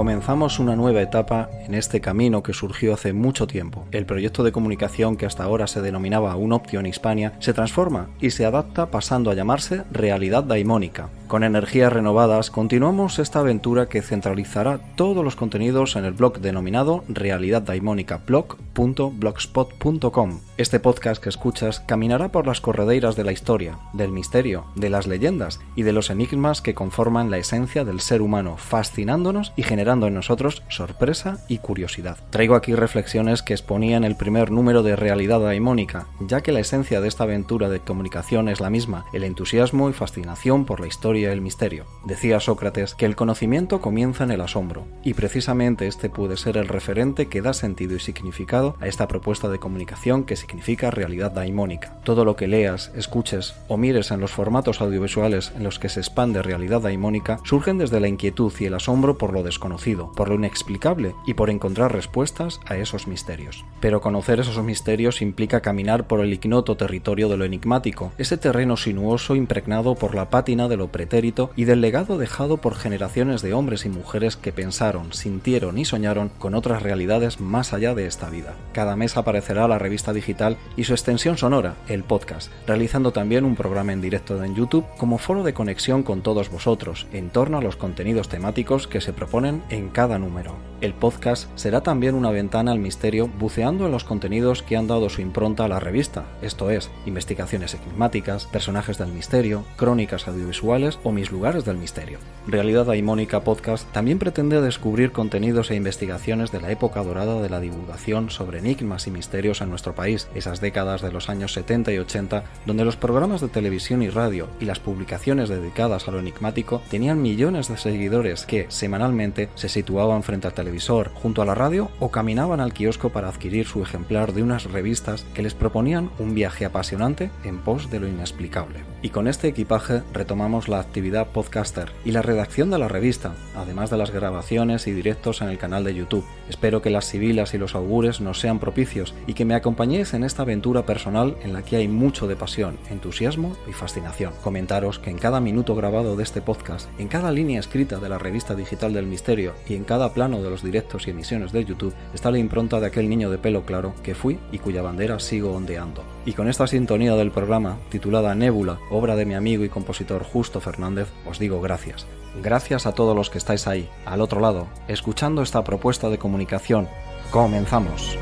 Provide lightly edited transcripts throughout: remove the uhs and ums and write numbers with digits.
Comenzamos una nueva etapa en este camino que surgió hace mucho tiempo. El proyecto de comunicación que hasta ahora se denominaba Unoptio en Hispania se transforma y se adapta pasando a llamarse Realidad Daimónica. Con energías renovadas continuamos esta aventura que centralizará todos los contenidos en el blog denominado realidaddaimonica.blogspot.com. Este podcast que escuchas caminará por las corredeiras de la historia, del misterio, de las leyendas y de los enigmas que conforman la esencia del ser humano, fascinándonos y generando en nosotros sorpresa y curiosidad. Traigo aquí reflexiones que exponía en el primer número de Realidad Daimónica, ya que la esencia de esta aventura de comunicación es la misma, el entusiasmo y fascinación por la historia y el misterio. Decía Sócrates que el conocimiento comienza en el asombro, y precisamente este puede ser el referente que da sentido y significado a esta propuesta de comunicación que significa Realidad Daimónica. Todo lo que leas, escuches o mires en los formatos audiovisuales en los que se expande Realidad Daimónica surgen desde la inquietud y el asombro por lo desconocido, por lo inexplicable y por encontrar respuestas a esos misterios. Pero conocer esos misterios implica caminar por el ignoto territorio de lo enigmático, ese terreno sinuoso impregnado por la pátina de lo pretérito y del legado dejado por generaciones de hombres y mujeres que pensaron, sintieron y soñaron con otras realidades más allá de esta vida. Cada mes aparecerá la revista digital y su extensión sonora, el podcast, realizando también un programa en directo en YouTube como foro de conexión con todos vosotros en torno a los contenidos temáticos que se proponen en cada número. El podcast será también una ventana al misterio buceando en los contenidos que han dado su impronta a la revista, esto es, investigaciones enigmáticas, personajes del misterio, crónicas audiovisuales o mis lugares del misterio. Realidad Daimónica Podcast también pretende descubrir contenidos e investigaciones de la época dorada de la divulgación sobre enigmas y misterios en nuestro país, esas décadas de los años 70 y 80, donde los programas de televisión y radio y las publicaciones dedicadas a lo enigmático tenían millones de seguidores que, semanalmente, se situaban frente al televisor, junto a la radio o caminaban al kiosco para adquirir su ejemplar de unas revistas que les proponían un viaje apasionante en pos de lo inexplicable. Y con este equipaje retomamos la actividad podcaster y la redacción de la revista, además de las grabaciones y directos en el canal de YouTube. Espero que las sibilas y los augures nos sean propicios y que me acompañéis en esta aventura personal en la que hay mucho de pasión, entusiasmo y fascinación. Comentaros que en cada minuto grabado de este podcast, en cada línea escrita de la revista digital del misterio y en cada plano de los directos y emisiones de YouTube está la impronta de aquel niño de pelo claro que fui y cuya bandera sigo ondeando. Y con esta sintonía del programa, titulada Nébula, obra de mi amigo y compositor Justo Fernández, os digo gracias. Gracias a todos los que estáis ahí, al otro lado, escuchando esta propuesta de comunicación. ¡Comenzamos!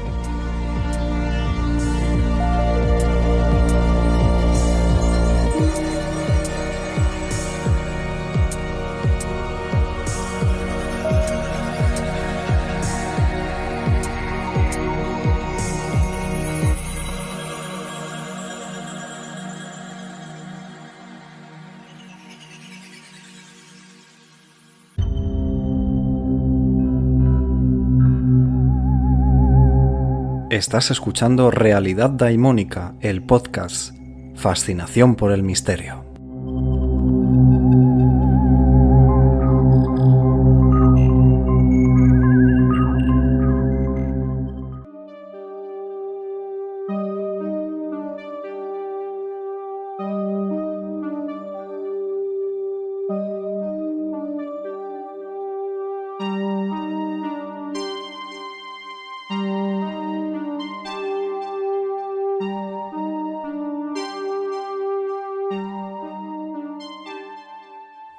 Estás escuchando Realidad Daimónica, el podcast. Fascinación por el misterio.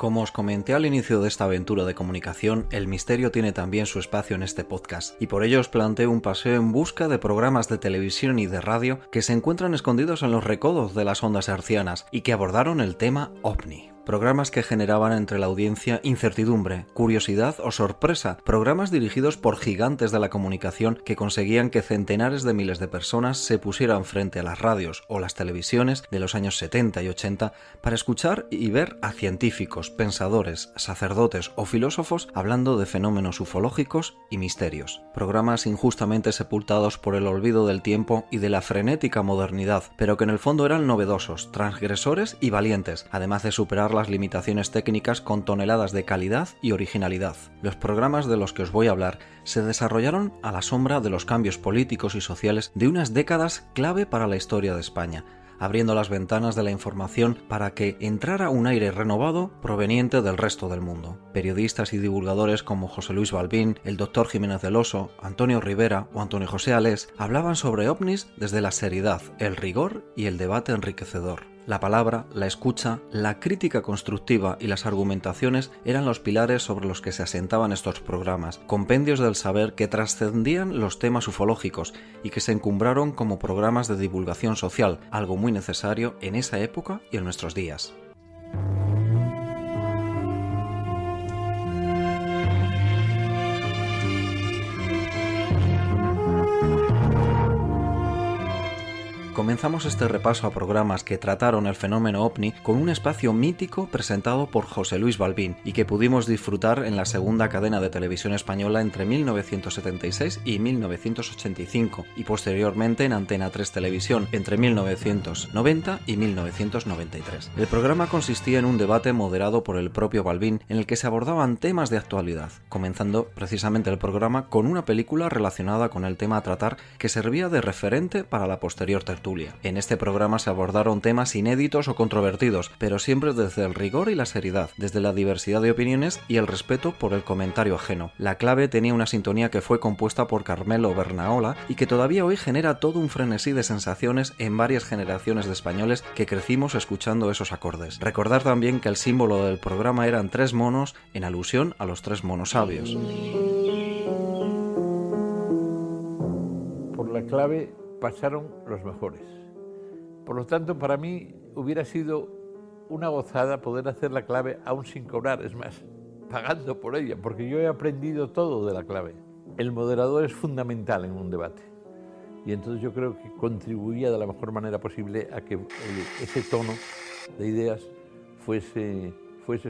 Como os comenté al inicio de esta aventura de comunicación, el misterio tiene también su espacio en este podcast, y por ello os planteo un paseo en busca de programas de televisión y de radio que se encuentran escondidos en los recodos de las ondas hertzianas y que abordaron el tema OVNI. Programas que generaban entre la audiencia incertidumbre, curiosidad o sorpresa, programas dirigidos por gigantes de la comunicación que conseguían que centenares de miles de personas se pusieran frente a las radios o las televisiones de los años 70 y 80 para escuchar y ver a científicos, pensadores, sacerdotes o filósofos hablando de fenómenos ufológicos y misterios. Programas injustamente sepultados por el olvido del tiempo y de la frenética modernidad, pero que en el fondo eran novedosos, transgresores y valientes, además de superar las las limitaciones técnicas con toneladas de calidad y originalidad. Los programas de los que os voy a hablar se desarrollaron a la sombra de los cambios políticos y sociales de unas décadas clave para la historia de España, abriendo las ventanas de la información para que entrara un aire renovado proveniente del resto del mundo. Periodistas y divulgadores como José Luis Balbín, el Dr. Jiménez del Oso, Antonio Rivera o Antonio José Alés hablaban sobre ovnis desde la seriedad, el rigor y el debate enriquecedor. La palabra, la escucha, la crítica constructiva y las argumentaciones eran los pilares sobre los que se asentaban estos programas, compendios del saber que trascendían los temas ufológicos y que se encumbraron como programas de divulgación social, algo muy necesario en esa época y en nuestros días. Comenzamos este repaso a programas que trataron el fenómeno ovni con un espacio mítico presentado por José Luis Balbín y que pudimos disfrutar en la segunda cadena de televisión española entre 1976 y 1985 y posteriormente en Antena 3 Televisión entre 1990 y 1993. El programa consistía en un debate moderado por el propio Balbín en el que se abordaban temas de actualidad, comenzando precisamente el programa con una película relacionada con el tema a tratar que servía de referente para la posterior tertulia. En este programa se abordaron temas inéditos o controvertidos, pero siempre desde el rigor y la seriedad, desde la diversidad de opiniones y el respeto por el comentario ajeno. La clave tenía una sintonía que fue compuesta por Carmelo Bernaola y que todavía hoy genera todo un frenesí de sensaciones en varias generaciones de españoles que crecimos escuchando esos acordes. Recordar también que el símbolo del programa eran 3 monos en alusión a los 3 monos sabios. Por la clave pasaron los mejores. Por lo tanto, para mí hubiera sido una gozada poder hacer la clave aún sin cobrar, es más, pagando por ella, porque yo he aprendido todo de la clave. El moderador es fundamental en un debate y entonces yo creo que contribuía de la mejor manera posible a que ese tono de ideas fuese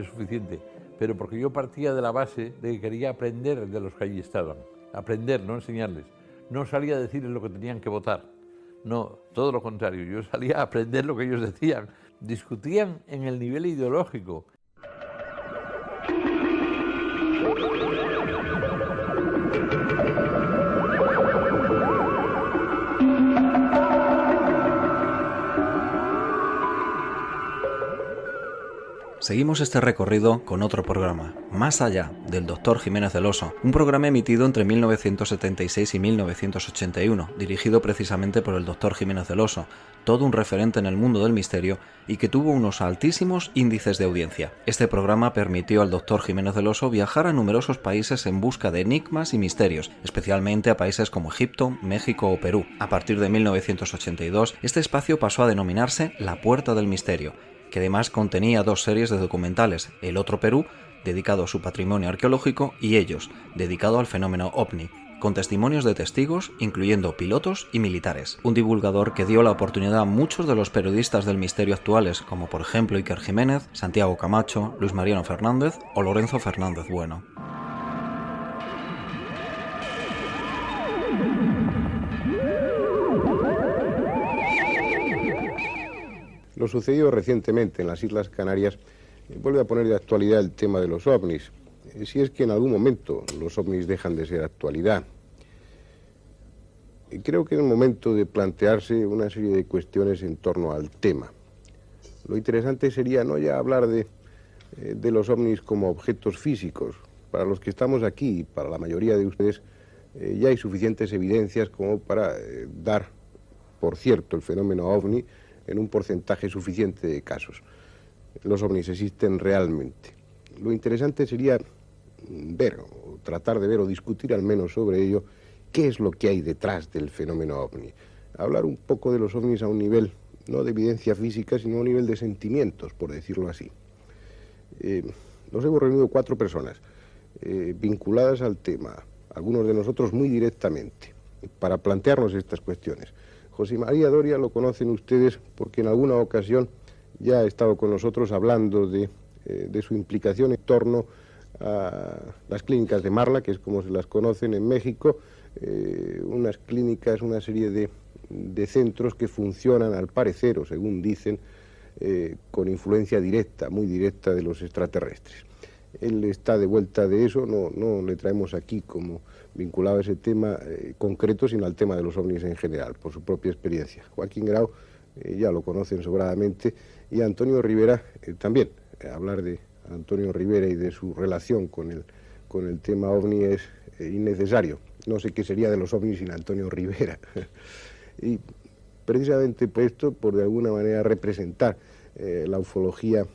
suficiente, pero porque yo partía de la base de que quería aprender de los que allí estaban, aprender, no enseñarles. No salía a decirles lo que tenían que votar, no, todo lo contrario, yo salía a aprender lo que ellos decían. Discutían en el nivel ideológico. Seguimos este recorrido con otro programa, Más allá, del Dr. Jiménez del Oso, un programa emitido entre 1976 y 1981, dirigido precisamente por el Dr. Jiménez del Oso, todo un referente en el mundo del misterio y que tuvo unos altísimos índices de audiencia. Este programa permitió al Dr. Jiménez del Oso viajar a numerosos países en busca de enigmas y misterios, especialmente a países como Egipto, México o Perú. A partir de 1982, este espacio pasó a denominarse La Puerta del Misterio, que además contenía 2 series de documentales, El Otro Perú, dedicado a su patrimonio arqueológico, y Ellos, dedicado al fenómeno ovni, con testimonios de testigos, incluyendo pilotos y militares. Un divulgador que dio la oportunidad a muchos de los periodistas del misterio actuales, como por ejemplo Iker Jiménez, Santiago Camacho, Luis Mariano Fernández o Lorenzo Fernández Bueno. Lo sucedido recientemente en las Islas Canarias vuelve a poner de actualidad el tema de los ovnis, si es que en algún momento los ovnis dejan de ser actualidad. Creo que es el momento de plantearse una serie de cuestiones en torno al tema. Lo interesante sería no ya hablar de los ovnis como objetos físicos. Para los que estamos aquí y para la mayoría de ustedes ya hay suficientes evidencias como para dar por cierto el fenómeno ovni en un porcentaje suficiente de casos. Los ovnis existen realmente. Lo interesante sería ver, o tratar de ver, o discutir al menos sobre ello, qué es lo que hay detrás del fenómeno ovni. Hablar un poco de los ovnis a un nivel, no de evidencia física, sino a un nivel de sentimientos, por decirlo así. Nos hemos reunido 4 personas vinculadas al tema, algunos de nosotros muy directamente, para plantearnos estas cuestiones. José María Doria lo conocen ustedes porque en alguna ocasión ya ha estado con nosotros hablando de su implicación en torno a las clínicas de Marla, que es como se las conocen en México, unas clínicas, una serie de centros que funcionan al parecer, o según dicen, con influencia directa, muy directa de los extraterrestres. Él está de vuelta de eso, no le traemos aquí como vinculado a ese tema concreto, sino al tema de los ovnis en general, por su propia experiencia. Joaquín Grau ya lo conocen sobradamente, y Antonio Rivera también. Hablar de Antonio Rivera y de su relación con el tema ovni es innecesario. No sé qué sería de los ovnis sin Antonio Rivera. Y precisamente puesto por de alguna manera representar la ufología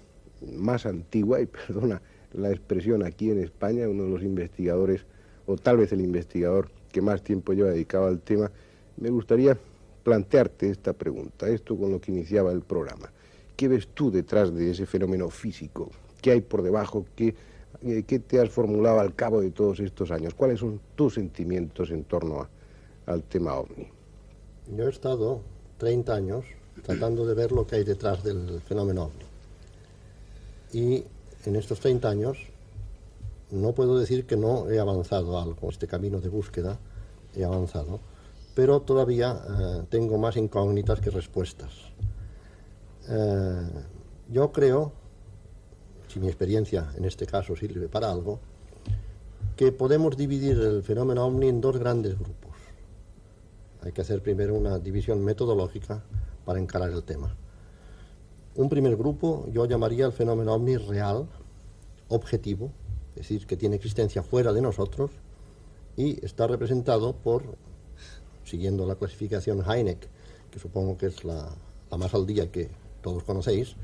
más antigua, y perdona la expresión, aquí en España, uno de los investigadores, o tal vez el investigador que más tiempo lleva dedicado al tema, me gustaría plantearte esta pregunta, esto con lo que iniciaba el programa. ¿Qué ves tú detrás de ese fenómeno físico? ¿Qué hay por debajo? ¿Qué te has formulado al cabo de todos estos años? ¿Cuáles son tus sentimientos en torno al tema ovni? Yo he estado 30 años tratando de ver lo que hay detrás del fenómeno ovni. Y en estos 30 años no puedo decir que no he avanzado algo. Este camino de búsqueda he avanzado, pero todavía tengo más incógnitas que respuestas. Yo creo, si mi experiencia en este caso sirve para algo, que podemos dividir el fenómeno ovni en dos grandes grupos. Hay que hacer primero una división metodológica para encarar el tema. Un primer grupo yo llamaría el fenómeno ovni real, objetivo, es decir, que tiene existencia fuera de nosotros y está representado por, siguiendo la clasificación Hynek, que supongo que es la más al día que todos conocéis,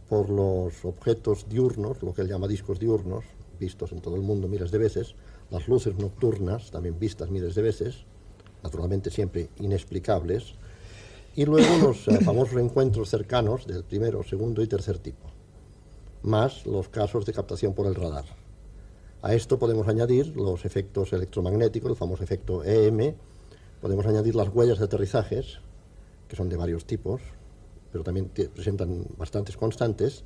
por los objetos diurnos, lo que él llama discos diurnos, vistos en todo el mundo miles de veces, las luces nocturnas, también vistas miles de veces, naturalmente siempre inexplicables, y luego los famosos encuentros cercanos del primero, segundo y tercer tipo, más los casos de captación por el radar. A esto podemos añadir los efectos electromagnéticos, el famoso efecto EM, podemos añadir las huellas de aterrizajes, que son de varios tipos, pero también presentan bastantes constantes,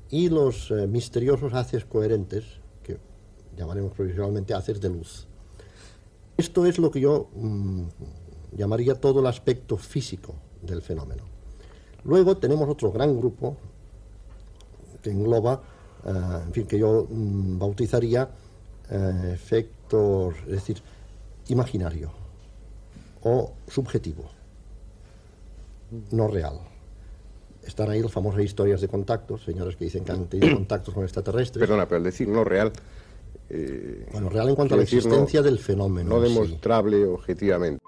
y los misteriosos haces coherentes, que llamaremos provisionalmente haces de luz. Esto es lo que yo llamaría todo el aspecto físico del fenómeno. Luego tenemos otro gran grupo que engloba, en fin, que yo bautizaría efectos, es decir, imaginario o subjetivo, no real. Están ahí las famosas historias de contactos, señores que dicen que han tenido contactos con extraterrestres. Perdona, pero al decir no real... bueno, real en cuanto a la existencia del fenómeno. No demostrable objetivamente.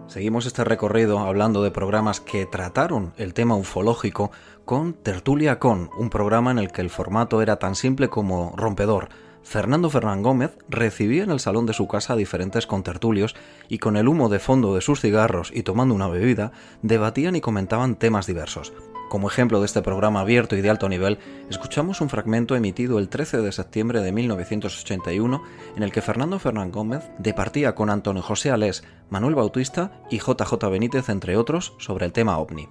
Seguimos este recorrido hablando de programas que trataron el tema ufológico con Tertulia Con, un programa en el que el formato era tan simple como rompedor. Fernando Fernán Gómez recibía en el salón de su casa a diferentes contertulios y con el humo de fondo de sus cigarros y tomando una bebida, debatían y comentaban temas diversos. Como ejemplo de este programa abierto y de alto nivel, escuchamos un fragmento emitido el 13 de septiembre de 1981 en el que Fernando Fernán Gómez departía con Antonio José Alés, Manuel Bautista y JJ Benítez, entre otros, sobre el tema ovni.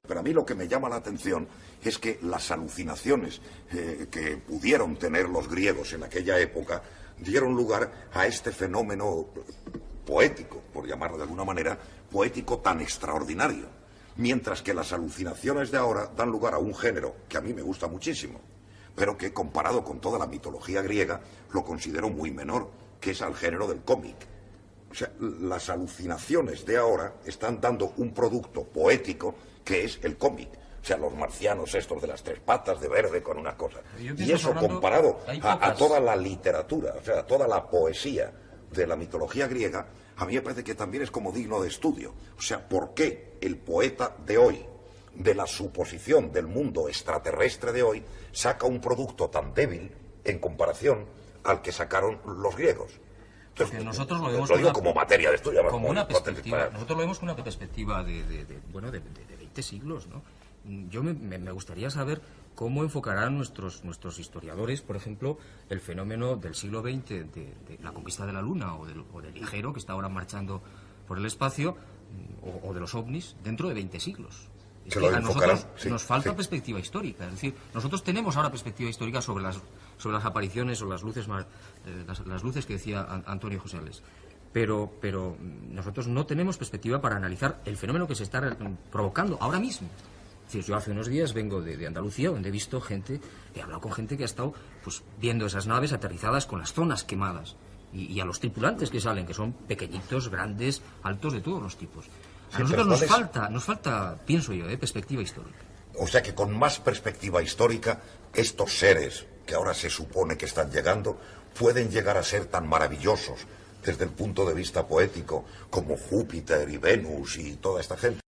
Pero a mí lo que me llama la atención es que las alucinaciones que pudieron tener los griegos en aquella época dieron lugar a este fenómeno poético, por llamarlo de alguna manera, poético tan extraordinario. Mientras que las alucinaciones de ahora dan lugar a un género que a mí me gusta muchísimo, pero que comparado con toda la mitología griega lo considero muy menor, que es al género del cómic. O sea, las alucinaciones de ahora están dando un producto poético que es el cómic. O sea, los marcianos estos de las tres patas de verde con una cosa. Y eso, Fernando, comparado a toda la literatura, o sea, a toda la poesía de la mitología griega, a mí me parece que también es como digno de estudio. O sea, ¿por qué el poeta de hoy, de la suposición del mundo extraterrestre de hoy, saca un producto tan débil en comparación al que sacaron los griegos? Entonces, nosotros lo vemos como materia de estudio. Como una perspectiva, nosotros lo vemos con una perspectiva de 20 siglos, ¿no? Yo me gustaría saber cómo enfocarán nuestros historiadores, por ejemplo, el fenómeno del siglo XX de la conquista de la Luna o del ligero que está ahora marchando por el espacio, o de los ovnis dentro de 20 siglos. Es que a nosotros nos falta perspectiva histórica. Es decir, nosotros tenemos ahora perspectiva histórica sobre las apariciones o las luces que decía Antonio José Alés. pero nosotros no tenemos perspectiva para analizar el fenómeno que se está provocando ahora mismo. Es decir, yo hace unos días vengo de Andalucía, donde he visto gente, he hablado con gente que ha estado pues viendo esas naves aterrizadas con las zonas quemadas, y a los tripulantes que salen, que son pequeñitos, grandes, altos, de todos los tipos. A nosotros nos falta, pienso yo, perspectiva histórica. O sea que con más perspectiva histórica, estos seres que ahora se supone que están llegando, pueden llegar a ser tan maravillosos desde el punto de vista poético como Júpiter y Venus y toda esta gente.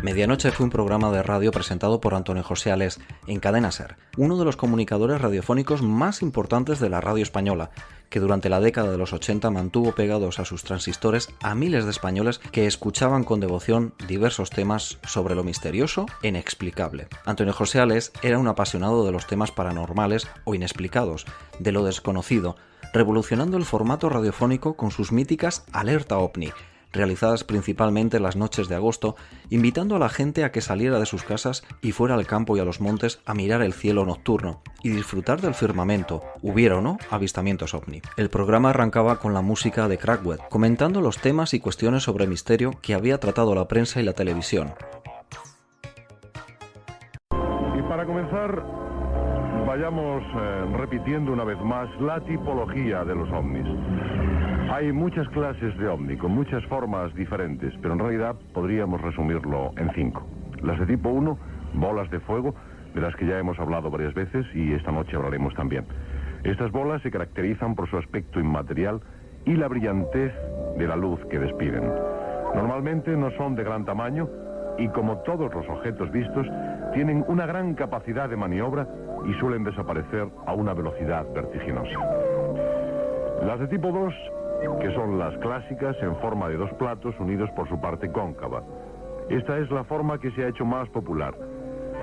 Medianoche fue un programa de radio presentado por Antonio José Alés en Cadena SER, uno de los comunicadores radiofónicos más importantes de la radio española, que durante la década de los 80 mantuvo pegados a sus transistores a miles de españoles que escuchaban con devoción diversos temas sobre lo misterioso e inexplicable. Antonio José Alés era un apasionado de los temas paranormales o inexplicados, de lo desconocido, revolucionando el formato radiofónico con sus míticas Alerta OVNI, realizadas principalmente en las noches de agosto, invitando a la gente a que saliera de sus casas y fuera al campo y a los montes a mirar el cielo nocturno y disfrutar del firmamento, hubiera o no avistamientos ovni. El programa arrancaba con la música de Kraftwerk, comentando los temas y cuestiones sobre misterio que había tratado la prensa y la televisión. Y para comenzar, vayamos repitiendo una vez más la tipología de los ovnis. Hay muchas clases de ovni, con muchas formas diferentes, pero en realidad podríamos resumirlo en 5. Las de tipo 1, bolas de fuego, de las que ya hemos hablado varias veces y esta noche hablaremos también. Estas bolas se caracterizan por su aspecto inmaterial y la brillantez de la luz que despiden. Normalmente no son de gran tamaño y, como todos los objetos vistos, tienen una gran capacidad de maniobra y suelen desaparecer a una velocidad vertiginosa. Las de tipo 2, que son las clásicas en forma de dos platos unidos por su parte cóncava. Esta es la forma que se ha hecho más popular.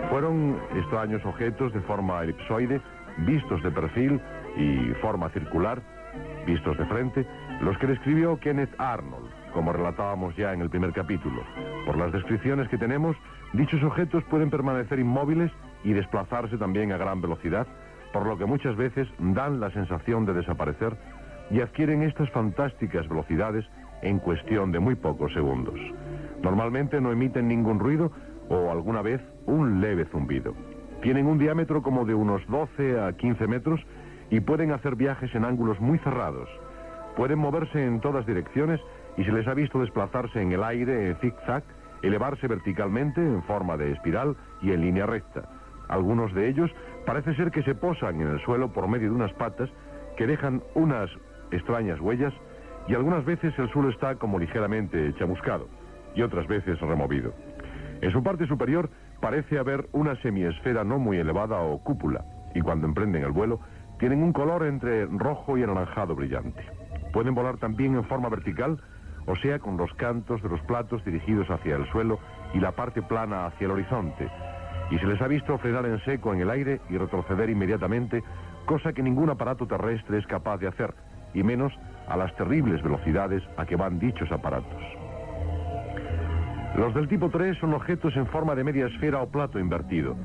Fueron extraños objetos de forma elipsoide, vistos de perfil y forma circular, vistos de frente, los que describió Kenneth Arnold, como relatábamos ya en el primer capítulo. Por las descripciones que tenemos, dichos objetos pueden permanecer inmóviles y desplazarse también a gran velocidad, por lo que muchas veces dan la sensación de desaparecer y adquieren estas fantásticas velocidades en cuestión de muy pocos segundos. Normalmente no emiten ningún ruido o alguna vez un leve zumbido. Tienen un diámetro como de unos 12 a 15 metros y pueden hacer viajes en ángulos muy cerrados. Pueden moverse en todas direcciones y se les ha visto desplazarse en el aire en zigzag, elevarse verticalmente en forma de espiral y en línea recta. Algunos de ellos parece ser que se posan en el suelo por medio de unas patas que dejan unas extrañas huellas, y algunas veces el suelo está como ligeramente chamuscado y otras veces removido. En su parte superior parece haber una semiesfera no muy elevada o cúpula, y cuando emprenden el vuelo tienen un color entre rojo y anaranjado brillante. Pueden volar también en forma vertical, o sea, con los cantos de los platos dirigidos hacia el suelo y la parte plana hacia el horizonte, y se les ha visto frenar en seco en el aire y retroceder inmediatamente, cosa que ningún aparato terrestre es capaz de hacer, y menos a las terribles velocidades a que van dichos aparatos. Los del tipo 3 son objetos en forma de media esfera o plato invertido.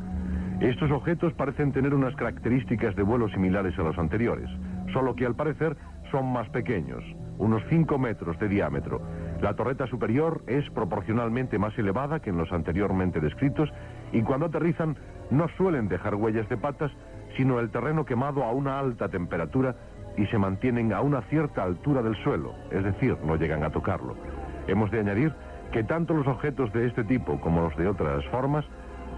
Estos objetos parecen tener unas características de vuelo similares a los anteriores, solo que al parecer son más pequeños, unos 5 metros de diámetro. La torreta superior es proporcionalmente más elevada que en los anteriormente descritos y cuando aterrizan no suelen dejar huellas de patas, sino el terreno quemado a una alta temperatura y se mantienen a una cierta altura del suelo, es decir, no llegan a tocarlo. Hemos de añadir que tanto los objetos de este tipo como los de otras formas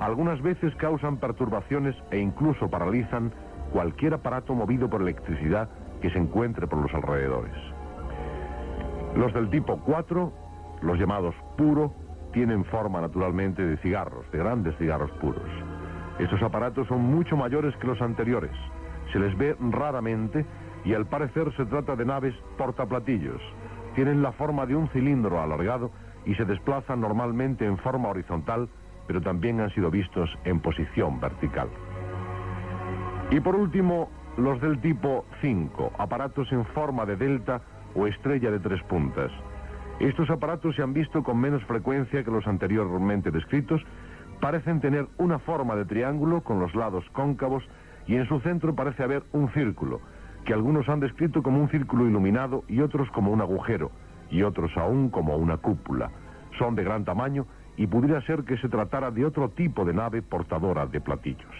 algunas veces causan perturbaciones e incluso paralizan cualquier aparato movido por electricidad que se encuentre por los alrededores. Los del tipo 4, los llamados puro, tienen forma naturalmente de cigarros, de grandes cigarros puros. Estos aparatos son mucho mayores que los anteriores, se les ve raramente y al parecer se trata de naves portaplatillos. Tienen la forma de un cilindro alargado y se desplazan normalmente en forma horizontal, pero también han sido vistos en posición vertical. Y por último, los del tipo 5, aparatos en forma de delta o estrella de 3 puntas. Estos aparatos se han visto con menos frecuencia que los anteriormente descritos, parecen tener una forma de triángulo con los lados cóncavos y en su centro parece haber un círculo, que algunos han descrito como un círculo iluminado y otros como un agujero, y otros aún como una cúpula. Son de gran tamaño y pudiera ser que se tratara de otro tipo de nave portadora de platillos.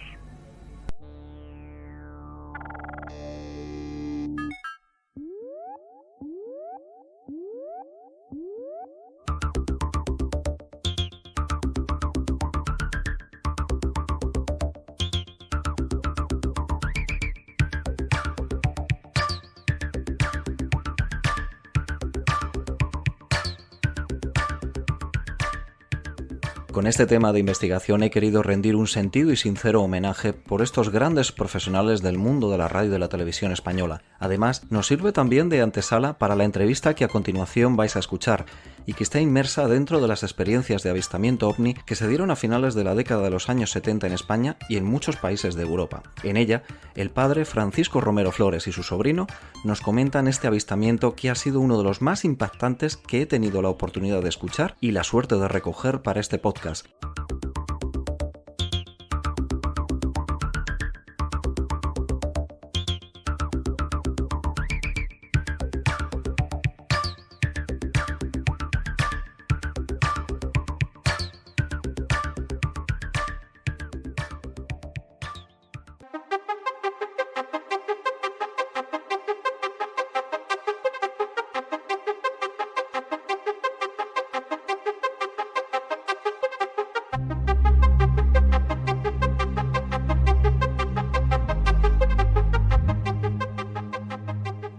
Con este tema de investigación he querido rendir un sentido y sincero homenaje por estos grandes profesionales del mundo de la radio y de la televisión española. Además, nos sirve también de antesala para la entrevista que a continuación vais a escuchar y que está inmersa dentro de las experiencias de avistamiento ovni que se dieron a finales de la década de los años 70 en España y en muchos países de Europa. En ella, el padre Francisco Romero Flores y su sobrino nos comentan este avistamiento que ha sido uno de los más impactantes que he tenido la oportunidad de escuchar y la suerte de recoger para este podcast.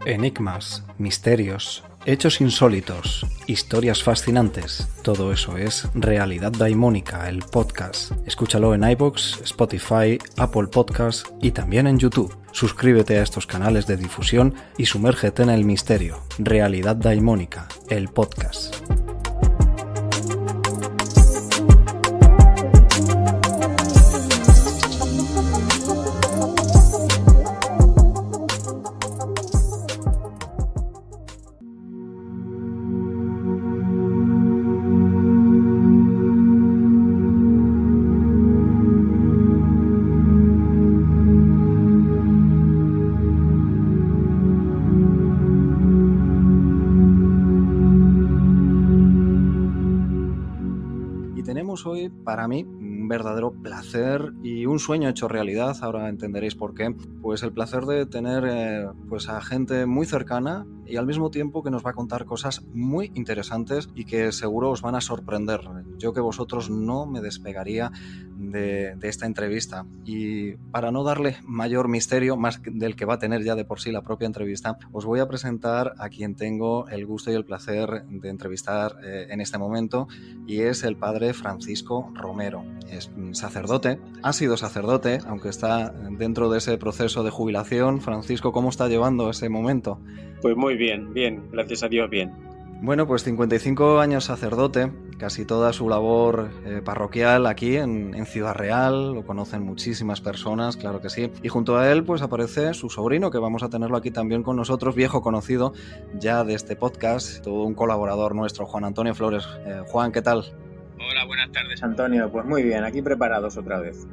Enigmas, misterios, hechos insólitos, historias fascinantes. Todo eso es Realidad Daimónica, el podcast. Escúchalo en iVoox, Spotify, Apple Podcasts y también en YouTube. Suscríbete a estos canales de difusión y sumérgete en el misterio. Realidad Daimónica, el podcast. Hoy, para mí, un verdadero placer y un sueño hecho realidad. Ahora entenderéis por qué. Pues el placer de tener pues a gente muy cercana y al mismo tiempo que nos va a contar cosas muy interesantes y que seguro os van a sorprender. Yo que vosotros no me despegaría de esta entrevista. Y para no darle mayor misterio, más del que va a tener ya de por sí la propia entrevista, os voy a presentar a quien tengo el gusto y el placer de entrevistar en este momento, y es el padre Francisco Romero. Es sacerdote, ha sido sacerdote, aunque está dentro de ese proceso de jubilación. Francisco, ¿cómo está llevando ese momento? Pues muy bien, gracias a Dios, bien. Bueno, pues 55 años sacerdote, casi toda su labor parroquial aquí en Ciudad Real, lo conocen muchísimas personas, claro que sí. Y junto a él pues aparece su sobrino, que vamos a tenerlo aquí también con nosotros, viejo conocido ya de este podcast, todo un colaborador nuestro, Juan Antonio Flores. Juan, ¿qué tal? Hola, buenas tardes, Antonio. Pues muy bien, aquí preparados otra vez.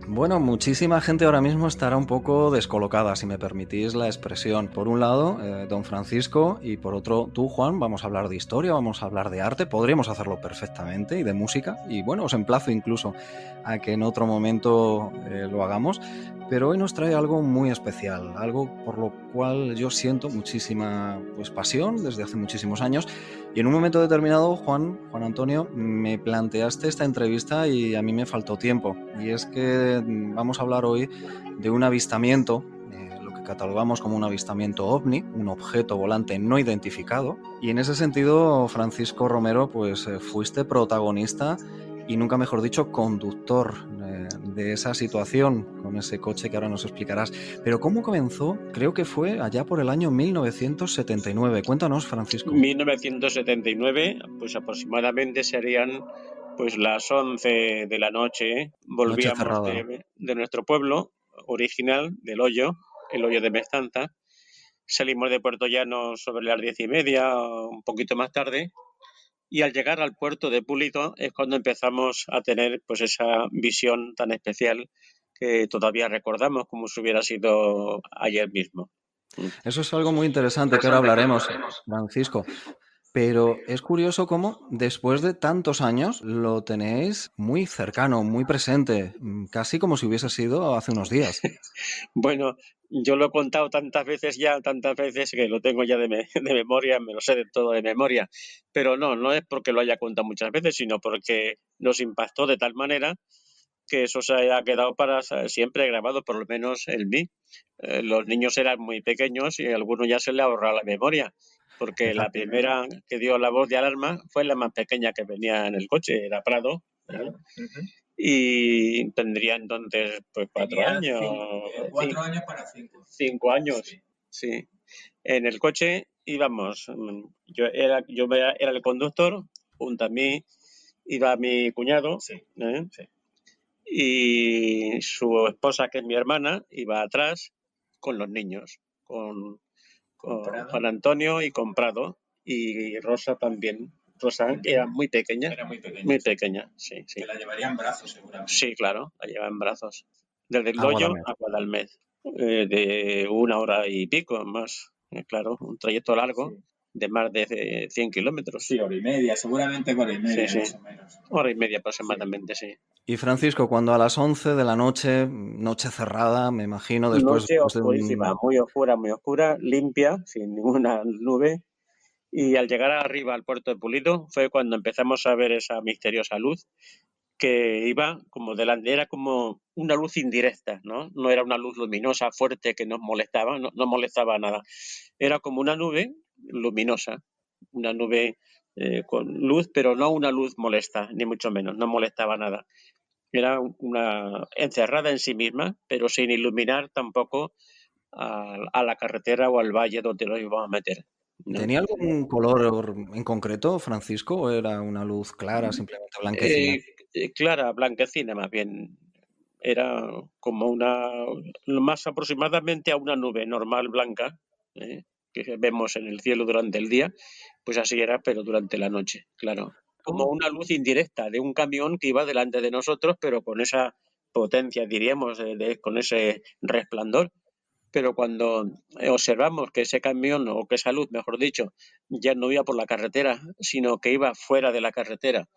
Bueno, muchísima gente ahora mismo estará un poco descolocada, si me permitís la expresión. Por un lado, don Francisco, y por otro, tú, Juan, vamos a hablar de historia, vamos a hablar de arte, podríamos hacerlo perfectamente, y de música, y bueno, os emplazo incluso a que en otro momento lo hagamos, pero hoy nos trae algo muy especial, algo por lo cual yo siento muchísima pasión desde hace muchísimos años, y en un momento determinado, Juan Antonio, me planteaste esta entrevista y a mí me faltó tiempo, y es que vamos a hablar hoy de un avistamiento, lo que catalogamos como un avistamiento ovni, un objeto volante no identificado, y en ese sentido, Francisco Romero, pues fuiste protagonista y nunca mejor dicho conductor de esa situación con ese coche que ahora nos explicarás. Pero ¿cómo comenzó? Creo que fue allá por el año 1979. Cuéntanos, Francisco. 1979, pues aproximadamente serían pues las 11 de la noche. Volvíamos de nuestro pueblo original, del Hoyo, el Hoyo de Mestanza. Salimos de Puerto Llano sobre las 10:30, un poquito más tarde, y al llegar al puerto de Pulido es cuando empezamos a tener pues esa visión tan especial que todavía recordamos como si hubiera sido ayer mismo. Eso es algo muy interesante que ahora hablaremos, Francisco. Pero es curioso cómo después de tantos años lo tenéis muy cercano, muy presente, casi como si hubiese sido hace unos días. Bueno, yo lo he contado tantas veces que lo tengo ya de memoria, me lo sé de todo de memoria. Pero no es porque lo haya contado muchas veces, sino porque nos impactó de tal manera que eso se haya quedado para siempre grabado, por lo menos en mí. Los niños eran muy pequeños y a algunos ya se les ahorra la memoria, porque la primera que dio la voz de alarma fue la más pequeña que venía en el coche, era Prado, y tendría entonces pues 4 años. 4 años para 5. 5 años, sí. En el coche íbamos, yo era el conductor, junto a mí iba mi cuñado, y su esposa, que es mi hermana, iba atrás con los niños, con Juan Antonio y con Prado, y Rosa también. Rosa era muy pequeña. Muy pequeña, sí. Que la llevaría en brazos, seguramente. Sí, claro, la lleva en brazos. Desde el Hoyo a Guadalmedez, de 1 hora y pico más, claro, un trayecto largo. Sí. De más de 100 kilómetros. Sí, 1 hora y media, seguramente 1 hora y media, sí. Más o menos. 1 hora y media aproximadamente, sí. Y Francisco, cuando a las 11 de la noche, noche cerrada, me imagino, después... Noche oscurísima, muy oscura, limpia, sin ninguna nube. Y al llegar arriba al puerto de Pulido fue cuando empezamos a ver esa misteriosa luz que iba como delante, era como una luz indirecta, ¿no? No era una luz luminosa, fuerte, que nos molestaba, no molestaba nada. Era como una nube luminosa, una nube con luz, pero no una luz molesta, ni mucho menos, no molestaba nada. Era una encerrada en sí misma, pero sin iluminar tampoco a la carretera o al valle donde nos íbamos a meter, ¿no? ¿Tenía algún color en concreto, Francisco, o era una luz clara, simplemente blanquecina? Clara, blanquecina más bien. Era como lo más aproximadamente a una nube normal blanca, que vemos en el cielo durante el día, pues así era, pero durante la noche, claro. Como una luz indirecta de un camión que iba delante de nosotros, pero con esa potencia, diríamos, con ese resplandor. Pero cuando observamos que ese camión, o que esa luz, mejor dicho, ya no iba por la carretera, sino que iba fuera de la carretera,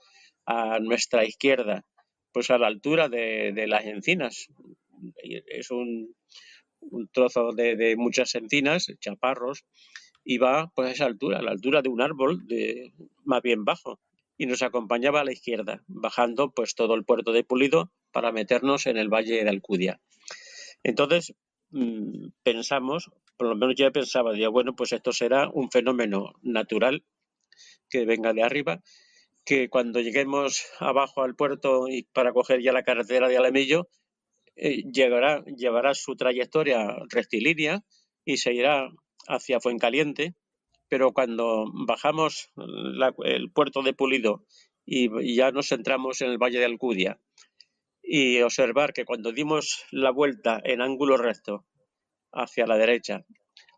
a nuestra izquierda, pues a la altura de las encinas. Es un trozo de muchas encinas, chaparros, y va pues a esa altura, a la altura de un árbol más bien bajo, y nos acompañaba a la izquierda, bajando pues todo el puerto de Pulido para meternos en el valle de Alcudia. Entonces pensamos, por lo menos yo pensaba, bueno, pues esto será un fenómeno natural que venga de arriba, que cuando lleguemos abajo al puerto y para coger ya la carretera de Alamillo, llevará su trayectoria rectilínea y se irá hacia Fuencaliente, pero cuando bajamos el puerto de Pulido y ya nos centramos en el valle de Alcudia, y observar que cuando dimos la vuelta en ángulo recto hacia la derecha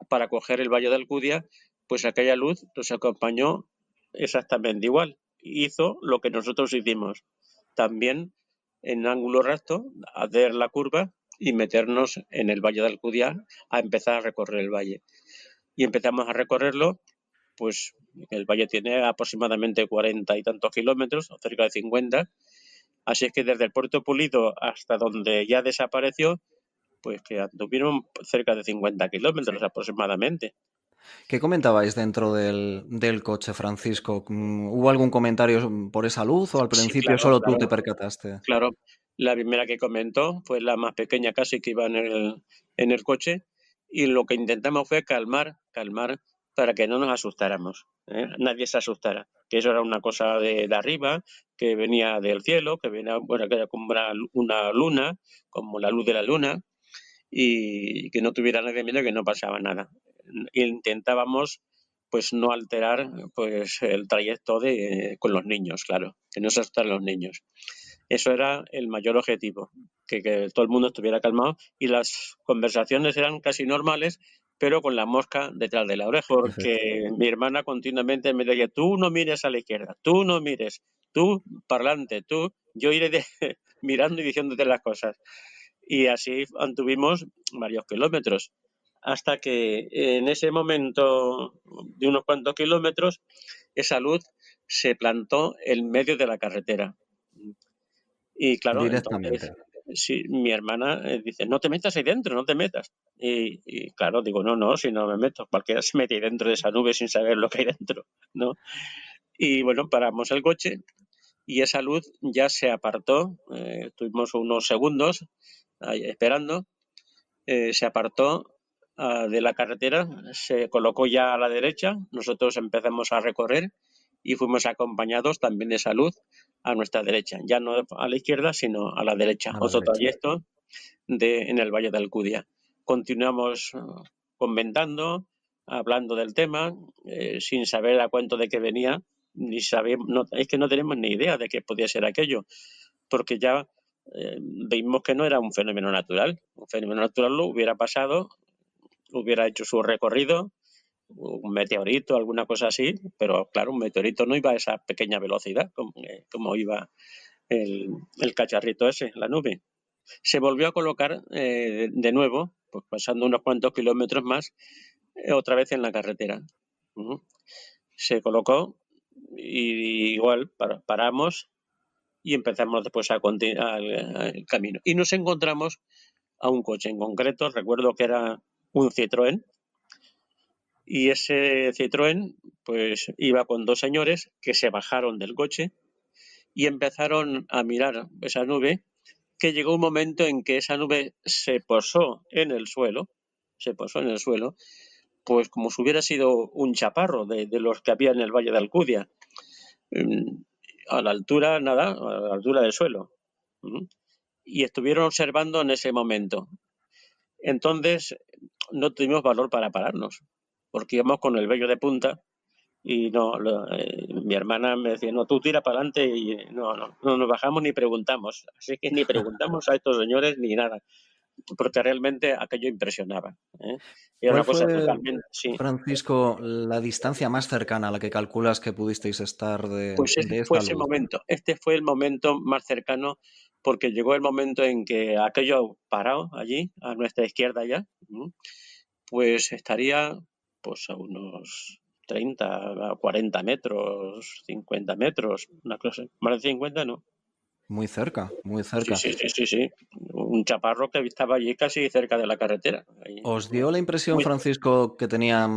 para coger el valle de Alcudia, pues aquella luz nos acompañó exactamente igual. Hizo lo que nosotros hicimos, también en ángulo recto, hacer la curva y meternos en el valle de Alcudia a empezar a recorrer el valle. Y empezamos a recorrerlo, pues el valle tiene aproximadamente 40 y tantos kilómetros, o cerca de 50, así es que desde el puerto Pulido hasta donde ya desapareció, pues que anduvieron cerca de 50 kilómetros aproximadamente. ¿Qué comentabais dentro del coche, Francisco? ¿Hubo algún comentario por esa luz o al principio Sí, claro, tú te percataste? Claro, la primera que comentó fue la más pequeña casi que iba en el coche, y lo que intentamos fue calmar para que no nos asustáramos, nadie se asustara, que eso era una cosa de arriba, que venía del cielo, que venía, bueno, que era como una luna, como la luz de la luna, y que no tuviera nadie miedo, que no pasaba nada. Intentábamos pues no alterar pues el trayecto con los niños, claro, que no se asustaran los niños. Eso era el mayor objetivo, que todo el mundo estuviera calmado y las conversaciones eran casi normales, pero con la mosca detrás de la oreja, porque mi hermana continuamente me decía, tú no mires a la izquierda, tú no mires, tú parlante, tú, yo iré mirando y diciéndote las cosas. Y así anduvimos varios kilómetros, hasta que en ese momento de unos cuantos kilómetros, esa luz se plantó en medio de la carretera. Y claro, entonces, sí, mi hermana dice, no te metas ahí dentro, no te metas. Y claro, digo, no, si no me meto, cualquiera se mete ahí dentro de esa nube sin saber lo que hay dentro, ¿no? Y bueno, paramos el coche y esa luz ya se apartó, estuvimos unos segundos ahí esperando, se apartó de la carretera, se colocó ya a la derecha, nosotros empezamos a recorrer y fuimos acompañados también de esa luz a nuestra derecha, ya no a la izquierda, sino a la derecha, otro trayecto en el Valle de Alcudia. Continuamos comentando, hablando del tema, sin saber a cuánto de qué venía, ni sabíamos, es que no tenemos ni idea de qué podía ser aquello, porque ya vimos que no era un fenómeno natural. Un fenómeno natural lo hubiera pasado, hubiera hecho su recorrido, un meteorito, alguna cosa así, pero claro, un meteorito no iba a esa pequeña velocidad como iba el cacharrito ese, la nube. Se volvió a colocar de nuevo, pues pasando unos cuantos kilómetros más, otra vez en la carretera. Se colocó y igual paramos y empezamos después a continuar el camino. Y nos encontramos a un coche en concreto, recuerdo que era un Citroën, y ese Citroën pues iba con dos señores que se bajaron del coche y empezaron a mirar esa nube, que llegó un momento en que esa nube se posó en el suelo, pues como si hubiera sido un chaparro de los que había en el Valle de Alcudia, a la altura del suelo. Y estuvieron observando en ese momento. Entonces no tuvimos valor para pararnos, porque íbamos con el vello de punta y mi hermana me decía, no, tú tira para adelante, y no nos bajamos ni preguntamos. Así que ni preguntamos a estos señores ni nada, porque realmente aquello impresionaba. Era una cosa totalmente... Sí. Francisco, la distancia más cercana a la que calculas que pudisteis estar de fue ese momento. Este fue el momento más cercano, porque llegó el momento en que aquello parado allí, a nuestra izquierda ya, pues estaría pues a unos 30, 40 metros, 50 metros, una cosa. Más de 50 no. Muy cerca, muy cerca. Sí. Un chaparro que estaba allí casi cerca de la carretera. ¿Os dio la impresión, Francisco, que tenía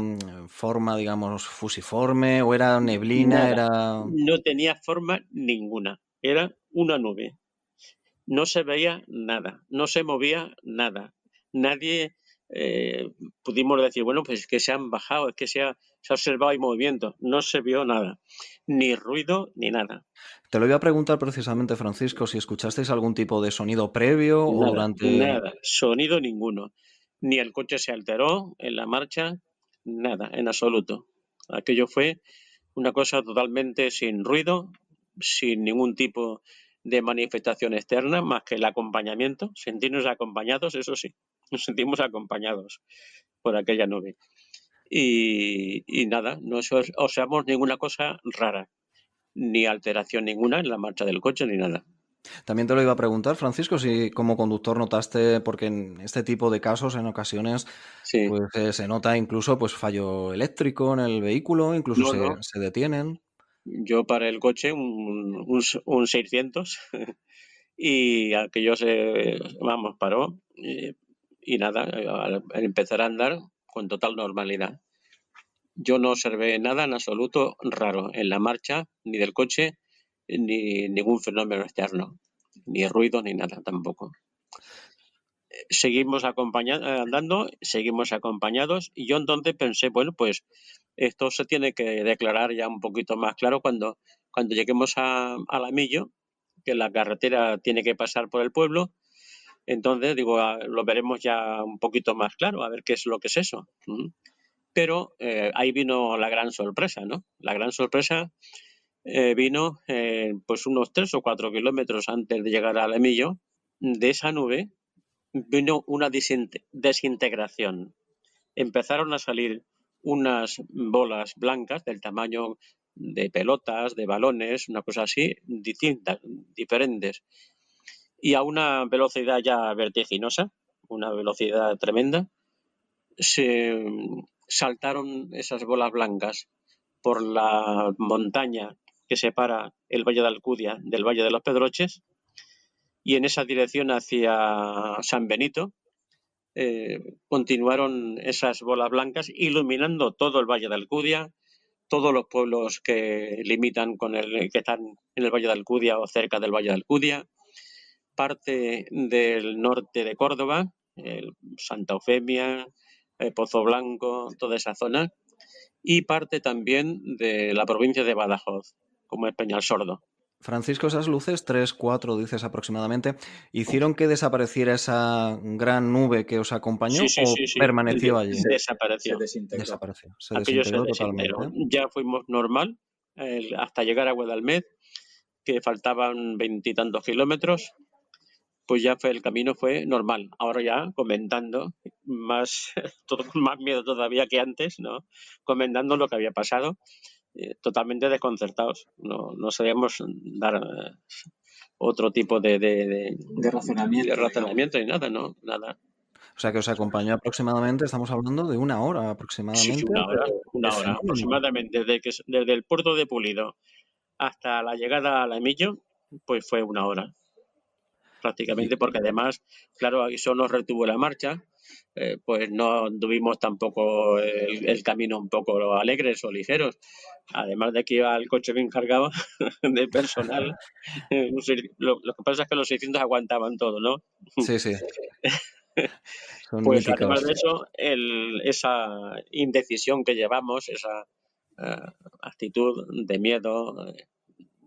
forma, digamos, fusiforme, o era neblina? No tenía forma ninguna. Era una nube. No se veía nada, no se movía nada. Nadie pudimos decir, bueno, pues es que se han bajado, es que se ha observado el movimiento. No se vio nada, ni ruido, ni nada. Te lo iba a preguntar precisamente, Francisco, si escuchasteis algún tipo de sonido previo o durante... Nada, sonido ninguno. Ni el coche se alteró en la marcha, nada, en absoluto. Aquello fue una cosa totalmente sin ruido, sin ningún tipo de manifestación externa, más que el acompañamiento, sentirnos acompañados, eso sí, nos sentimos acompañados por aquella nube. Y nada, no observamos ninguna cosa rara, ni alteración ninguna en la marcha del coche, ni nada. También te lo iba a preguntar, Francisco, si como conductor notaste, porque en este tipo de casos en ocasiones pues, se nota incluso pues fallo eléctrico en el vehículo, incluso se detienen. Yo paré el coche, un 600, y aquello paró, y nada, al empezar a andar con total normalidad. Yo no observé nada en absoluto raro en la marcha, ni del coche, ni ningún fenómeno externo, ni ruido, ni nada tampoco. Seguimos andando, seguimos acompañados, y yo entonces pensé, bueno, pues Esto se tiene que declarar ya un poquito más claro cuando lleguemos a Alamillo, que la carretera tiene que pasar por el pueblo. Entonces, digo, lo veremos ya un poquito más claro, a ver qué es lo que es eso. Pero ahí vino la gran sorpresa, ¿no? La gran sorpresa vino pues unos 3 o 4 kilómetros antes de llegar a Alamillo. De esa nube vino una desintegración. Empezaron a salir unas bolas blancas del tamaño de pelotas, de balones, una cosa así, distintas, diferentes, y a una velocidad ya vertiginosa, una velocidad tremenda. Se saltaron esas bolas blancas por la montaña que separa el Valle de Alcudia del Valle de los Pedroches, y en esa dirección hacia San Benito continuaron esas bolas blancas iluminando todo el Valle de Alcudia, todos los pueblos que limitan que están en el Valle de Alcudia o cerca del Valle de Alcudia, parte del norte de Córdoba, Santa Eufemia, Pozo Blanco, toda esa zona, y parte también de la provincia de Badajoz, como es Peñalsordo. Francisco, esas luces, 3, 4 dices aproximadamente, ¿hicieron que desapareciera esa gran nube que os acompañó Sí. o permaneció allí? Desapareció. Se desapareció, se Aquello desintegró se desintegró. totalmente. Ya fuimos normal hasta llegar a Guadalmed, que faltaban 20 y tantos kilómetros, pues ya el camino fue normal. Ahora ya comentando, más miedo todavía que antes, ¿no? Comentando lo que había pasado, totalmente desconcertados. No sabíamos dar otro tipo de razonamiento y nada, ¿no? Nada. O sea que os acompañó aproximadamente, estamos hablando de 1 hora aproximadamente. Sí, una hora aproximadamente. Desde el puerto de Pulido hasta la llegada a Alamillo, pues fue 1 hora prácticamente, porque además, claro, eso nos retuvo la marcha, pues no tuvimos tampoco el camino un poco alegres o ligeros, además de que iba el coche bien cargado de personal. Lo que pasa es que los 600 aguantaban todo, ¿no? Sí. Son Pues míticos. además de eso, esa indecisión que llevamos, esa actitud de miedo,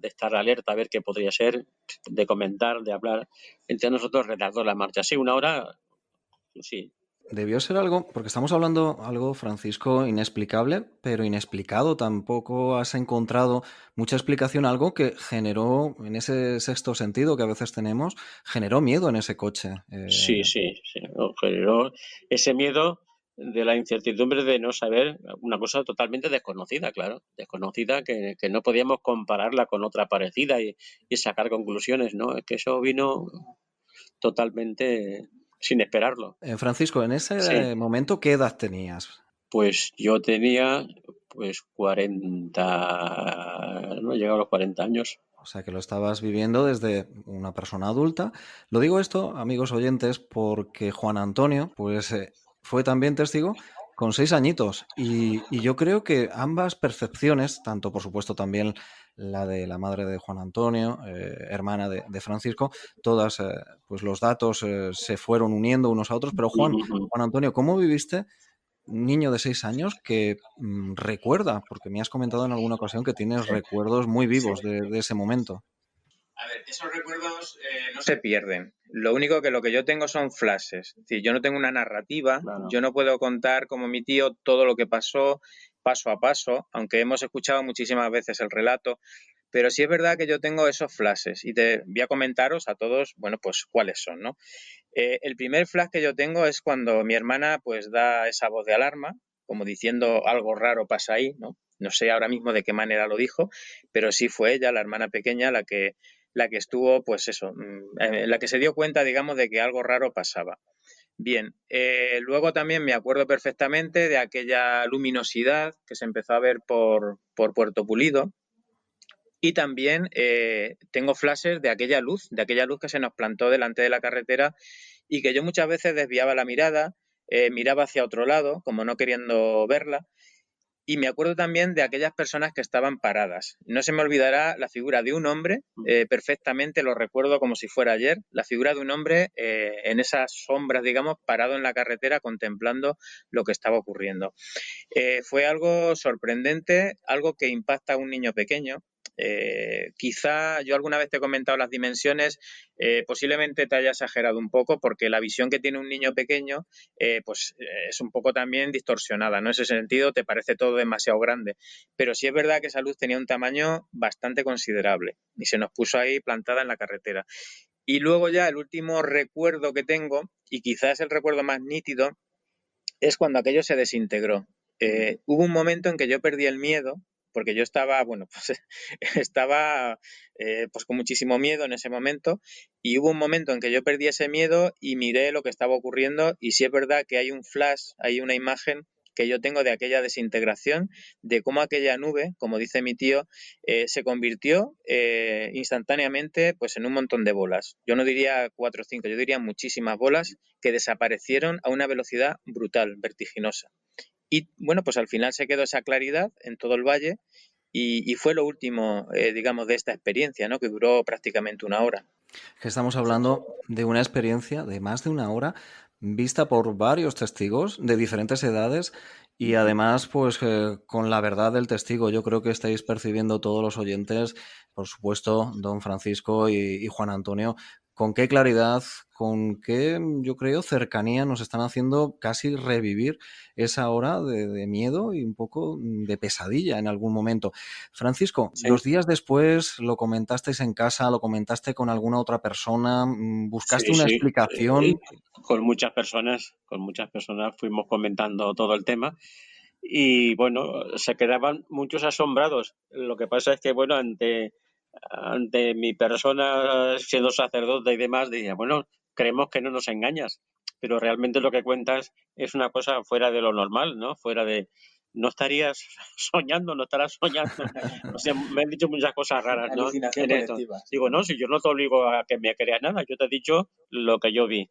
de estar alerta a ver qué podría ser, de comentar, de hablar, entre nosotros retardó la marcha. Sí, 1 hora, sí. Debió ser algo, porque estamos hablando algo, Francisco, inexplicable, pero inexplicado. Tampoco has encontrado mucha explicación, algo que generó, en ese sexto sentido que a veces tenemos, generó miedo en ese coche. Sí. Generó ese miedo de la incertidumbre de no saber, una cosa totalmente desconocida, claro, desconocida, que no podíamos compararla con otra parecida y sacar conclusiones, ¿no? Es que eso vino totalmente sin esperarlo. Francisco, en ese momento, ¿qué edad tenías? Pues yo tenía 40, no he llegado a los 40 años. O sea que lo estabas viviendo desde una persona adulta. Lo digo esto, amigos oyentes, porque Juan Antonio, pues fue también testigo con 6 añitos. Y yo creo que ambas percepciones, tanto por supuesto también la de la madre de Juan Antonio, hermana de Francisco, todas pues los datos se fueron uniendo unos a otros. Pero Juan Antonio, ¿cómo viviste un niño de 6 años que recuerda? Porque me has comentado en alguna ocasión que tienes recuerdos muy vivos de ese momento. A ver, esos recuerdos no se pierden. Lo único que lo que yo tengo son flashes. Es decir, yo no tengo una narrativa, claro. Yo no puedo contar como mi tío todo lo que pasó paso a paso, aunque hemos escuchado muchísimas veces el relato, pero sí es verdad que yo tengo esos flashes y te voy a comentaros a todos, bueno, pues cuáles son, ¿no? El primer flash que yo tengo es cuando mi hermana pues da esa voz de alarma, como diciendo algo raro pasa ahí, ¿no? No sé ahora mismo de qué manera lo dijo, pero sí fue ella, la hermana pequeña, la que estuvo, pues eso, la que se dio cuenta, digamos, de que algo raro pasaba. Bien, luego también me acuerdo perfectamente de aquella luminosidad que se empezó a ver por Puerto Pulido, y también tengo flashes de aquella luz que se nos plantó delante de la carretera y que yo muchas veces desviaba la mirada, miraba hacia otro lado, como no queriendo verla. Y me acuerdo también de aquellas personas que estaban paradas. No se me olvidará la figura de un hombre, perfectamente lo recuerdo como si fuera ayer, la figura de un hombre en esas sombras, digamos, parado en la carretera contemplando lo que estaba ocurriendo. Fue algo sorprendente, algo que impacta a un niño pequeño. Quizá yo alguna vez te he comentado las dimensiones, posiblemente te haya exagerado un poco porque la visión que tiene un niño pequeño es un poco también distorsionada, ¿no? En ese sentido te parece todo demasiado grande, pero sí es verdad que esa luz tenía un tamaño bastante considerable y se nos puso ahí plantada en la carretera. Y luego ya el último recuerdo que tengo, y quizás el recuerdo más nítido, es cuando aquello se desintegró. Hubo un momento en que yo perdí el miedo, porque yo estaba, estaba pues con muchísimo miedo en ese momento, y hubo un momento en que yo perdí ese miedo y miré lo que estaba ocurriendo, y sí es verdad que hay un flash, hay una imagen que yo tengo de aquella desintegración, de cómo aquella nube, como dice mi tío, se convirtió instantáneamente pues en un montón de bolas. Yo no diría 4 o 5, yo diría muchísimas bolas que desaparecieron a una velocidad brutal, vertiginosa. Y bueno, pues al final se quedó esa claridad en todo el valle y fue lo último, digamos, de esta experiencia, ¿no? Que duró prácticamente 1 hora. Que estamos hablando de una experiencia de más de 1 hora vista por varios testigos de diferentes edades y además pues con la verdad del testigo. Yo creo que estáis percibiendo todos los oyentes, por supuesto, don Francisco y Juan Antonio, con qué claridad, con qué, yo creo, cercanía nos están haciendo casi revivir esa hora de miedo y un poco de pesadilla en algún momento. Francisco, Sí. los días después lo comentasteis en casa, lo comentaste con alguna otra persona, buscaste una explicación. Con muchas personas fuimos comentando todo el tema y bueno, se quedaban muchos asombrados. Lo que pasa es que bueno, ante mi persona siendo sacerdote y demás, decía, bueno, creemos que no nos engañas, pero realmente lo que cuentas es una cosa fuera de lo normal, ¿no? Fuera de... No estarías soñando, no estarás soñando. O sea, me han dicho muchas cosas raras, ¿no? Alucinación En esto. colectiva. Digo, no, si yo no te obligo a que me creas nada, yo te he dicho lo que yo vi.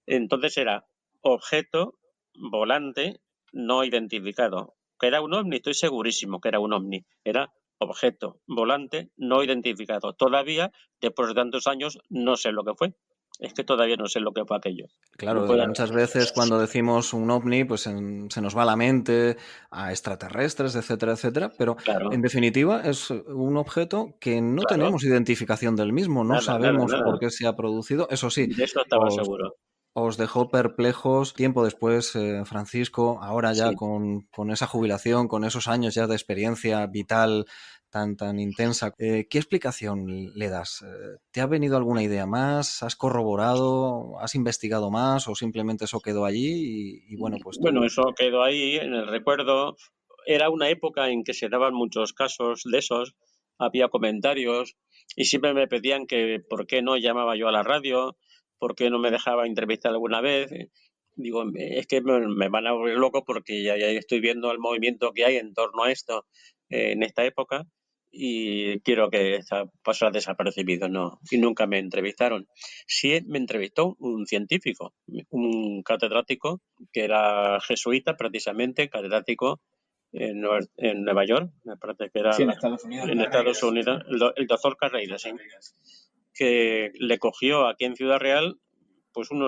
Entonces era objeto volante no identificado. Que era un ovni, estoy segurísimo que era un ovni. Era objeto volante no identificado. Todavía, después de tantos años, no sé lo que fue. Es que todavía no sé lo que fue aquello. Claro, No muchas veces cuando decimos un ovni, pues se nos va a la mente a extraterrestres, etcétera, etcétera, pero claro. en definitiva es un objeto que no Claro. tenemos identificación del mismo, no sabemos Nada. por qué se ha producido. Eso sí, De eso estaba seguro. os dejó perplejos tiempo después, Francisco, ahora ya Sí. con esa jubilación, con esos años ya de experiencia vital tan intensa. ¿Qué explicación le das? ¿Te ha venido alguna idea más? ¿Has corroborado? ¿Has investigado más? ¿O simplemente eso quedó allí? Y bueno, pues Bueno, eso quedó ahí en el recuerdo. Era una época en que se daban muchos casos de esos, había comentarios y siempre me pedían que por qué no llamaba yo a la radio, por qué no me dejaba entrevistar alguna vez. Digo, es que me van a volver loco porque ya estoy viendo el movimiento que hay en torno a esto en esta época y quiero que pasara desapercibido, ¿no? Y nunca me entrevistaron. Sí me entrevistó un científico, un catedrático que era jesuita precisamente, catedrático en Nueva York, me parece que era Sí, en Estados Unidos. en Estados Unidos, el doctor Carreira, sí, que le cogió aquí en Ciudad Real pues un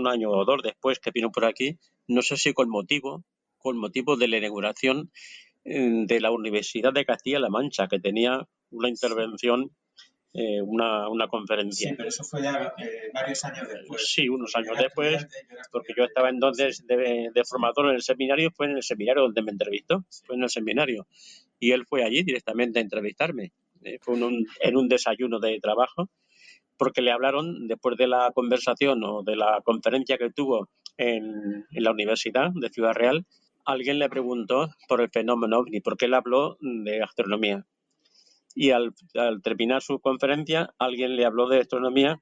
año o 2 después que vino por aquí, no sé si con motivo de la inauguración de la Universidad de Castilla-La Mancha, que tenía una intervención, una conferencia. Sí, pero eso fue ya varios años después. Sí, unos años después, porque yo estaba entonces de formador en el seminario, fue en el seminario donde me entrevistó, fue en el seminario, y él fue allí directamente a entrevistarme. Fue en un desayuno de trabajo, porque le hablaron después de la conversación o de la conferencia que tuvo en la Universidad de Ciudad Real. Alguien le preguntó por el fenómeno OVNI, porque él habló de astronomía. Y al terminar su conferencia, alguien le habló de astronomía,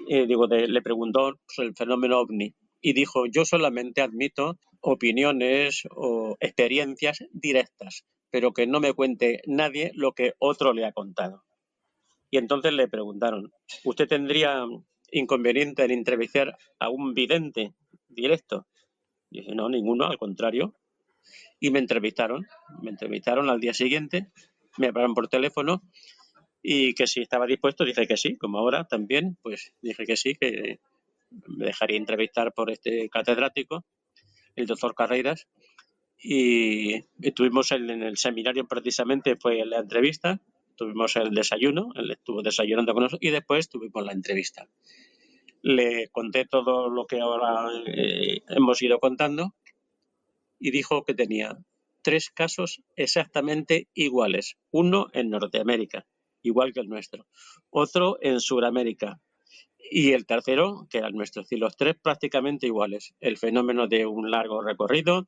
le preguntó por el fenómeno OVNI. Y dijo, yo solamente admito opiniones o experiencias directas, pero que no me cuente nadie lo que otro le ha contado. Y entonces le preguntaron, ¿usted tendría inconveniente en entrevistar a un vidente directo? Y dice, no, ninguno, al contrario. Y me entrevistaron al día siguiente, me hablaron por teléfono y que si estaba dispuesto, dije que sí, como ahora también, pues dije que sí, que me dejaría entrevistar por este catedrático, el doctor Carreiras, y estuvimos en el seminario precisamente, fue la entrevista, tuvimos el desayuno, él estuvo desayunando con nosotros y después tuvimos la entrevista. Le conté todo lo que ahora hemos ido contando y dijo que tenía 3 casos exactamente iguales, uno en Norteamérica, igual que el nuestro, otro en Sudamérica, y el tercero, que era el nuestro, es decir, los 3 prácticamente iguales. El fenómeno de un largo recorrido,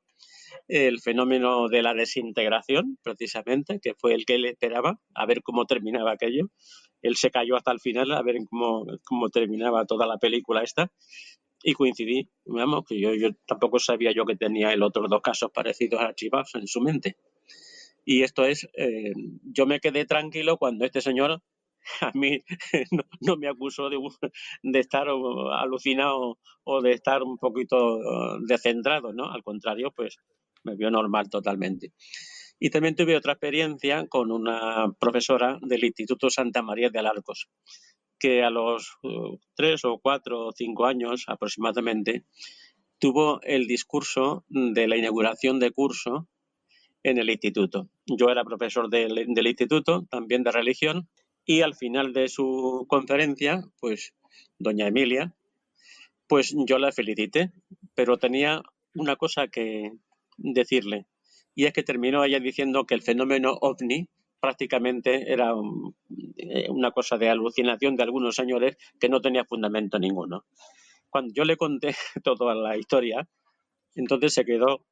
el fenómeno de la desintegración, precisamente, que fue el que él esperaba, a ver cómo terminaba aquello. Él se cayó hasta el final a ver cómo terminaba toda la película esta, y coincidí, vamos, que yo tampoco sabía yo que tenía el otros 2 casos parecidos archivados en su mente. Y esto es, yo me quedé tranquilo cuando este señor a mí no me acusó de estar alucinado o de estar un poquito descentrado, ¿no? Al contrario, pues me vio normal totalmente. Y también tuve otra experiencia con una profesora del Instituto Santa María de Alarcos, que a los 3 o 4 o 5 años aproximadamente tuvo el discurso de la inauguración de curso en el instituto. Yo era profesor del instituto, también de religión, y al final de su conferencia, pues doña Emilia, pues yo la felicité, pero tenía una cosa que decirle, y es que terminó ella diciendo que el fenómeno OVNI prácticamente era una cosa de alucinación de algunos señores que no tenía fundamento ninguno. Cuando yo le conté toda la historia, entonces se quedó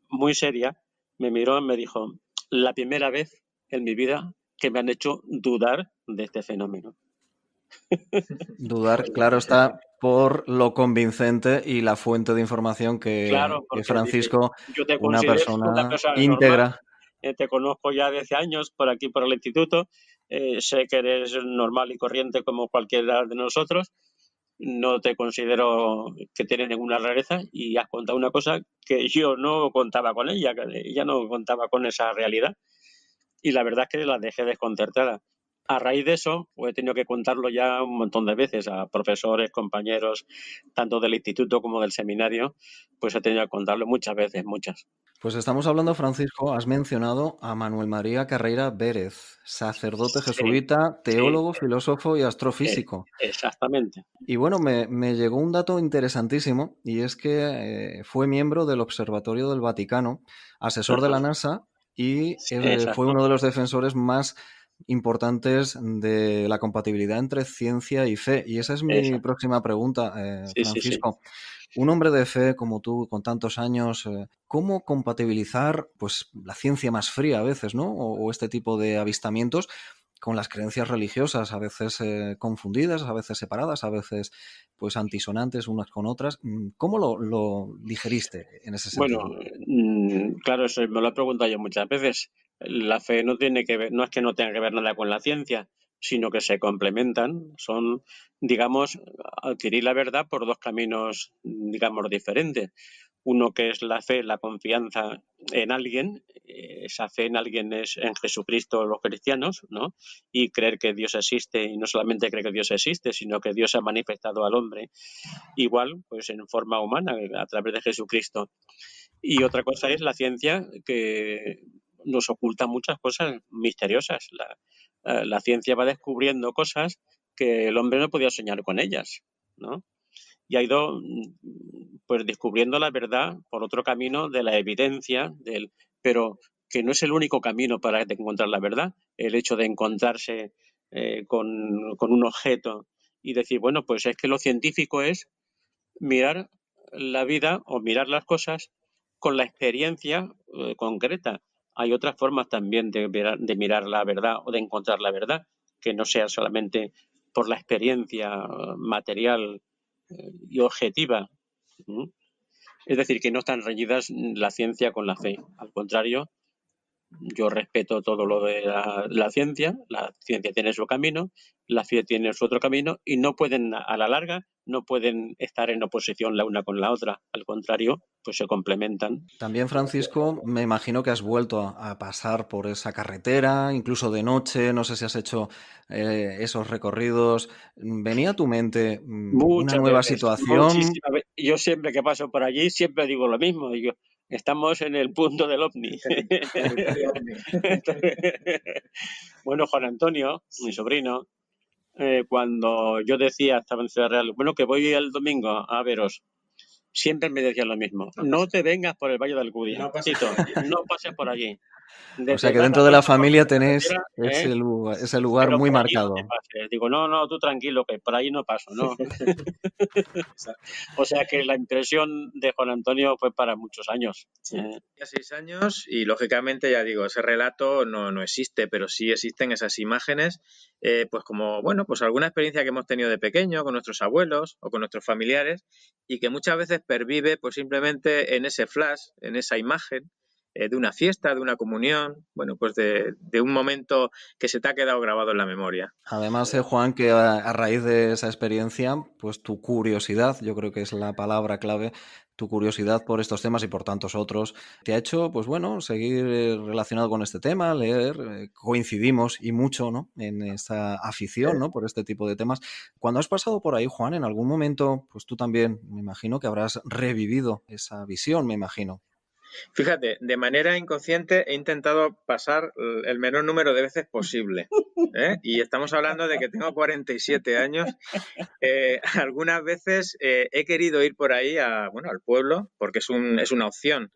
muy seria, me miró y me dijo, la primera vez en mi vida que me han hecho dudar de este fenómeno. Dudar, claro está, por lo convincente y la fuente de información que Francisco, yo te una considero una persona íntegra. Normal, te conozco ya desde años por aquí, por el instituto, sé que eres normal y corriente como cualquiera de nosotros, no te considero que tienes ninguna rareza y has contado una cosa que yo no contaba con ella, que ella no contaba con esa realidad y la verdad es que la dejé desconcertada. A raíz de eso, pues he tenido que contarlo ya un montón de veces a profesores, compañeros, tanto del instituto como del seminario, pues he tenido que contarlo muchas veces, muchas. Pues estamos hablando, Francisco, has mencionado a Manuel María Carreira Vérez, sacerdote jesuita, teólogo, filósofo y astrofísico. Exactamente. Y bueno, me llegó un dato interesantísimo y es que fue miembro del Observatorio del Vaticano, asesor de la NASA y fue uno de los defensores más importantes de la compatibilidad entre ciencia y fe. Y esa es mi próxima pregunta, Francisco. Sí. Un hombre de fe como tú, con tantos años, ¿cómo compatibilizar pues, la ciencia más fría a veces, ¿no? O este tipo de avistamientos con las creencias religiosas, a veces confundidas, a veces separadas, a veces pues antisonantes unas con otras? ¿Cómo lo digeriste en ese sentido? Bueno, claro, eso me lo he preguntado yo muchas veces. La fe no tiene que ver, no es que no tenga que ver nada con la ciencia, sino que se complementan. Son, digamos, adquirir la verdad por 2 caminos, digamos, diferentes. Uno que es la fe, la confianza en alguien, esa fe en alguien es en Jesucristo los cristianos, ¿no? Y creer que Dios existe, y no solamente creer que Dios existe, sino que Dios se ha manifestado al hombre igual, pues en forma humana, a través de Jesucristo. Y otra cosa es la ciencia, que nos oculta muchas cosas misteriosas. La ciencia va descubriendo cosas que el hombre no podía soñar con ellas, ¿no? Y ha ido pues descubriendo la verdad por otro camino de la evidencia, pero que no es el único camino para encontrar la verdad. El hecho de encontrarse con un objeto y decir, bueno, pues es que lo científico es mirar la vida o mirar las cosas con la experiencia concreta. Hay otras formas también de mirar la verdad o de encontrar la verdad, que no sea solamente por la experiencia material y objetiva. Es decir, que no están reñidas la ciencia con la fe. Al contrario, Yo respeto todo lo de la ciencia tiene su camino, la ciencia tiene su otro camino y no pueden, a la larga, no pueden estar en oposición la una con la otra. Al contrario, pues se complementan. También, Francisco, me imagino que has vuelto a pasar por esa carretera, incluso de noche, no sé si has hecho esos recorridos. ¿Venía a tu mente una Muchas nueva veces, situación? muchísimas veces. Yo siempre que paso por allí, siempre digo lo mismo. Digo, estamos en el punto del ovni. Bueno, Juan Antonio, mi sobrino, cuando yo decía, estaba en Ciudad Real, bueno, que voy el domingo a veros, siempre me decía lo mismo. No te vengas por el Valle de Alcudia, no pases por allí. O sea Desde que dentro de la Tarragona por familia la tenéis carretera, ese lugar pero muy por allí no te marcado. pases. Digo, no, tú tranquilo, que por ahí no paso, ¿no? O sea que la impresión de Juan Antonio fue para muchos años. Tenía 6 años y, lógicamente, ya digo, ese relato no existe, pero sí existen esas imágenes, pues como, bueno, pues alguna experiencia que hemos tenido de pequeño con nuestros abuelos o con nuestros familiares y que muchas veces pervive pues simplemente en ese flash, en esa imagen de una fiesta, de una comunión, bueno, pues de un momento que se te ha quedado grabado en la memoria. Además, Juan, que a raíz de esa experiencia, pues tu curiosidad, yo creo que es la palabra clave, tu curiosidad por estos temas y por tantos otros, te ha hecho, pues bueno, seguir relacionado con este tema, leer, coincidimos y mucho, ¿no?, en esa afición, ¿no?, por este tipo de temas. Cuando has pasado por ahí, Juan, en algún momento, pues tú también, me imagino que habrás revivido esa visión, me imagino. Fíjate, de manera inconsciente he intentado pasar el menor número de veces posible, ¿eh? Y estamos hablando de que tengo 47 años. Algunas veces he querido ir por ahí al pueblo, porque es una opción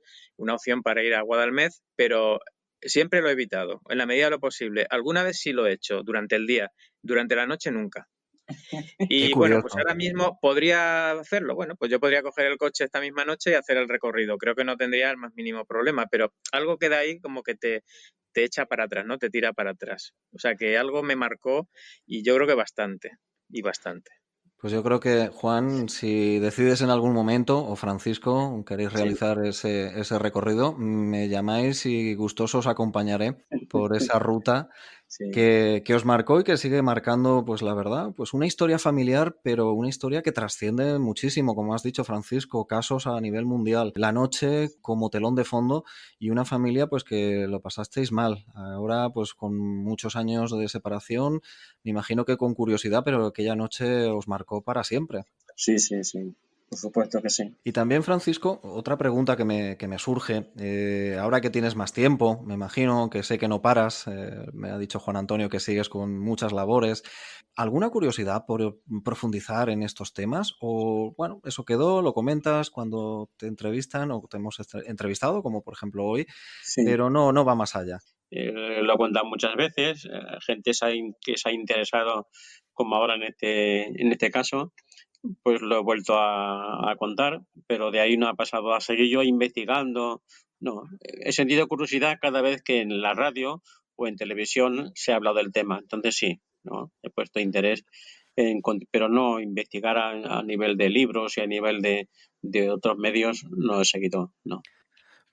para ir a Guadalmedez, pero siempre lo he evitado, en la medida de lo posible. Alguna vez sí lo he hecho, durante el día, durante la noche nunca. Qué Y bueno, pues curioso. ahora mismo podría hacerlo. Bueno, pues yo podría coger el coche esta misma noche y hacer el recorrido. Creo que no tendría el más mínimo problema, pero algo queda ahí como que te echa para atrás, ¿no? Te tira para atrás. O sea que algo me marcó y yo creo que bastante, y bastante. Pues yo creo que, Juan, si decides en algún momento, o Francisco, queréis Sí. realizar ese recorrido, me llamáis y gustoso os acompañaré por esa ruta Sí. que os marcó y que sigue marcando, pues la verdad, pues una historia familiar, pero una historia que trasciende muchísimo, como has dicho, Francisco, casos a nivel mundial. La noche como telón de fondo y una familia pues que lo pasasteis mal. Ahora, pues con muchos años de separación, me imagino que con curiosidad, pero aquella noche os marcó para siempre. Sí, por supuesto que sí. Y también, Francisco, otra pregunta que me surge, ahora que tienes más tiempo, me imagino que sé que no paras, me ha dicho Juan Antonio que sigues con muchas labores, ¿alguna curiosidad por profundizar en estos temas? O, bueno, eso quedó, lo comentas cuando te entrevistan o te hemos entrevistado, como por ejemplo hoy, Sí. pero no va más allá. Lo he contado muchas veces, gente que se ha interesado, como ahora en este caso, pues lo he vuelto a contar, pero de ahí no ha pasado a seguir yo investigando. No, he sentido curiosidad cada vez que en la radio o en televisión se ha hablado del tema. Entonces sí, ¿no? He puesto interés, pero no investigar a nivel de libros y a nivel de otros medios, no he seguido, no.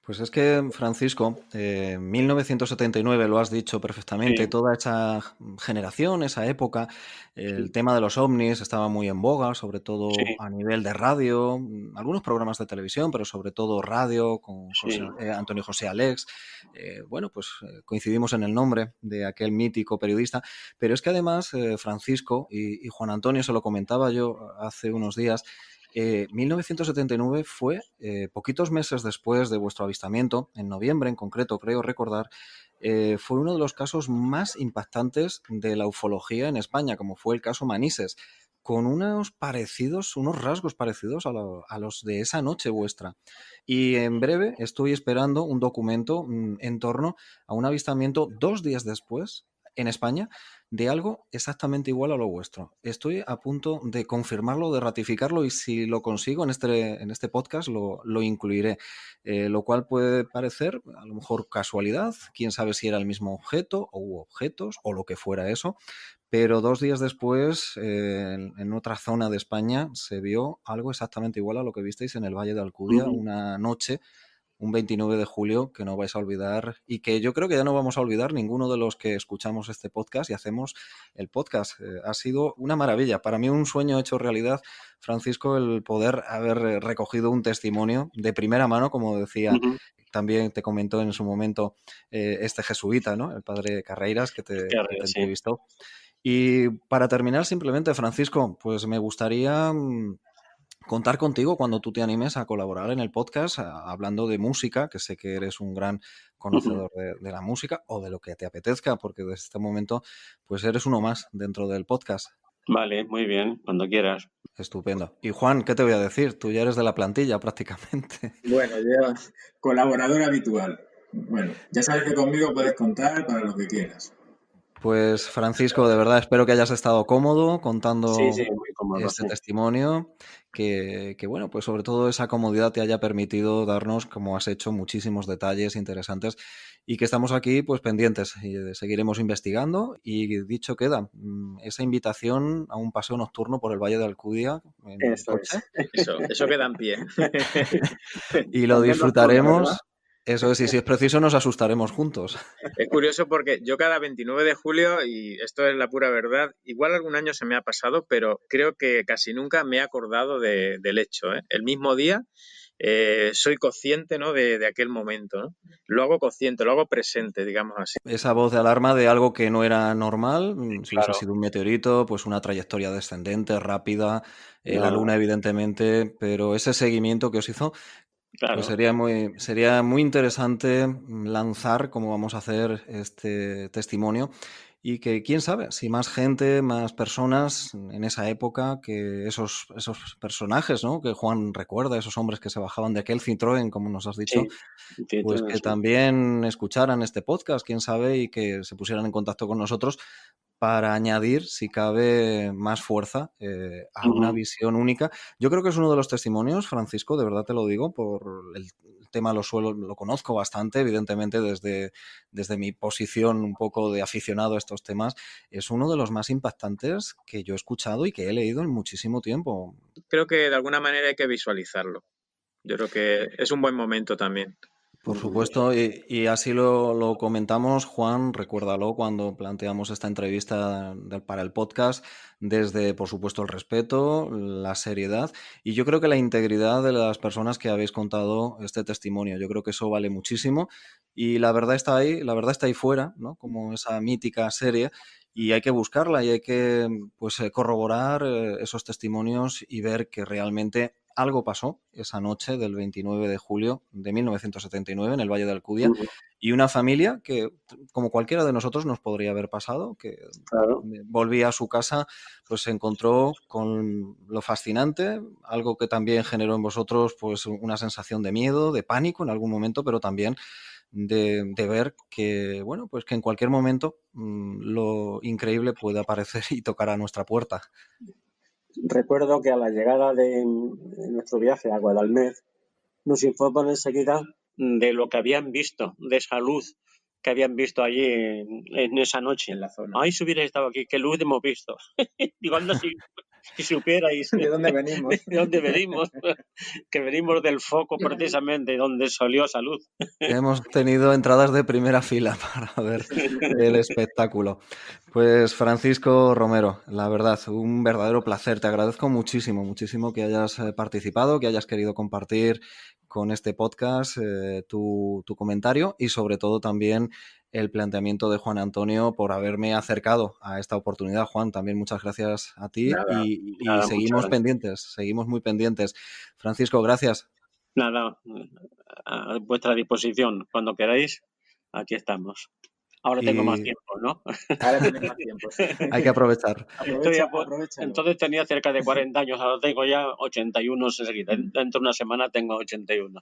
Pues es que, Francisco, 1979, lo has dicho perfectamente, Sí. toda esa generación, esa época, el Sí. tema de los ovnis estaba muy en boga, sobre todo Sí. a nivel de radio, algunos programas de televisión, pero sobre todo radio, con Sí. Antonio José Alex. Bueno, pues coincidimos en el nombre de aquel mítico periodista, pero es que además, Francisco y Juan Antonio, se lo comentaba yo hace unos días, 1979 fue poquitos meses después de vuestro avistamiento, en noviembre en concreto, creo recordar, fue uno de los casos más impactantes de la ufología en España, como fue el caso Manises, con unos rasgos parecidos a los de esa noche vuestra. Y en breve estoy esperando un documento en torno a un avistamiento 2 días después en España de algo exactamente igual a lo vuestro. Estoy a punto de confirmarlo, de ratificarlo y si lo consigo en este podcast lo incluiré, lo cual puede parecer a lo mejor casualidad, quién sabe si era el mismo objeto o objetos o lo que fuera eso, pero 2 días después en otra zona de España se vio algo exactamente igual a lo que visteis en el Valle de Alcudia una noche un 29 de julio que no vais a olvidar y que yo creo que ya no vamos a olvidar ninguno de los que escuchamos este podcast y hacemos el podcast. Ha sido una maravilla. Para mí un sueño hecho realidad, Francisco, el poder haber recogido un testimonio de primera mano, como decía, también te comentó en su momento este jesuita, ¿no? El padre Carreiras, que te entrevistó. Y para terminar, simplemente, Francisco, pues me gustaría contar contigo cuando tú te animes a colaborar en el podcast hablando de música, que sé que eres un gran conocedor de la música o de lo que te apetezca, porque desde este momento pues eres uno más dentro del podcast. Vale, muy bien, cuando quieras. Estupendo. Y Juan, ¿qué te voy a decir? Tú ya eres de la plantilla prácticamente. Bueno, yo colaborador habitual. Bueno, ya sabes que conmigo puedes contar para lo que quieras. Pues Francisco, de verdad espero que hayas estado cómodo contando muy cómodo, este testimonio, que bueno, pues sobre todo esa comodidad te haya permitido darnos, como has hecho, muchísimos detalles interesantes y que estamos aquí pues pendientes y seguiremos investigando. Y dicho queda, esa invitación a un paseo nocturno por el Valle de Alcudia en el coche. Eso queda en pie. Y lo disfrutaremos. Eso es, y si es preciso nos asustaremos juntos. Es curioso porque yo cada 29 de julio, y esto es la pura verdad, igual algún año se me ha pasado, pero creo que casi nunca me he acordado del hecho, ¿eh? El mismo día soy consciente, ¿no? de aquel momento, ¿no? Lo hago consciente, lo hago presente, digamos así. Esa voz de alarma de algo que no era normal, si Claro. hubiese sido un meteorito, pues una trayectoria descendente, rápida, la Claro. Luna evidentemente, pero ese seguimiento que os hizo, Claro. pues sería muy interesante lanzar cómo vamos a hacer este testimonio y que, quién sabe, si más gente, más personas en esa época, que esos personajes, ¿no? Que Juan recuerda, esos hombres que se bajaban de aquel Citroën, como nos has dicho, pues que también escucharan este podcast, quién sabe, y que se pusieran en contacto con nosotros para añadir, si cabe, más fuerza a una visión única. Yo creo que es uno de los testimonios, Francisco, de verdad te lo digo, por el tema lo conozco bastante, evidentemente desde mi posición un poco de aficionado a estos temas, es uno de los más impactantes que yo he escuchado y que he leído en muchísimo tiempo. Creo que de alguna manera hay que visualizarlo. Yo creo que es un buen momento también. Por supuesto, y así lo comentamos, Juan, recuérdalo cuando planteamos esta entrevista para el podcast, desde, por supuesto, el respeto, la seriedad y yo creo que la integridad de las personas que habéis contado este testimonio. Yo creo que eso vale muchísimo y la verdad está ahí fuera, ¿no? Como esa mítica serie, y hay que buscarla y hay que pues corroborar esos testimonios y ver que realmente algo pasó esa noche del 29 de julio de 1979 en el Valle de Alcudia y una familia que, como cualquiera de nosotros, nos podría haber pasado, que volvía a su casa, pues se encontró con lo fascinante, algo que también generó en vosotros pues una sensación de miedo, de pánico en algún momento, pero también de ver que, bueno, pues que en cualquier momento lo increíble puede aparecer y tocar a nuestra puerta. Recuerdo que a la llegada de nuestro viaje a Guadalmedina nos informan enseguida de lo que habían visto, de esa luz que habían visto allí en esa noche. En la zona. Ay, si hubiera estado aquí, qué luz hemos visto. Digo, no, si supierais. ¿De dónde venimos? ¿De dónde venimos? Que venimos del foco precisamente, donde salió esa luz. Hemos tenido entradas de primera fila para ver el espectáculo. Pues Francisco Romero, la verdad, un verdadero placer. Te agradezco muchísimo, muchísimo que hayas participado, que hayas querido compartir con este podcast tu comentario y sobre todo también el planteamiento de Juan Antonio por haberme acercado a esta oportunidad. Juan, también muchas gracias a ti y seguimos pendientes, seguimos muy pendientes. Francisco, gracias. Nada, a vuestra disposición. Cuando queráis, aquí estamos. Ahora tengo más tiempo, ¿no? Ahora tienes más tiempo. Sí. Hay que aprovechar. Entonces tenía cerca de 40 años, ahora tengo ya 81 enseguida. Dentro de una semana tengo 81.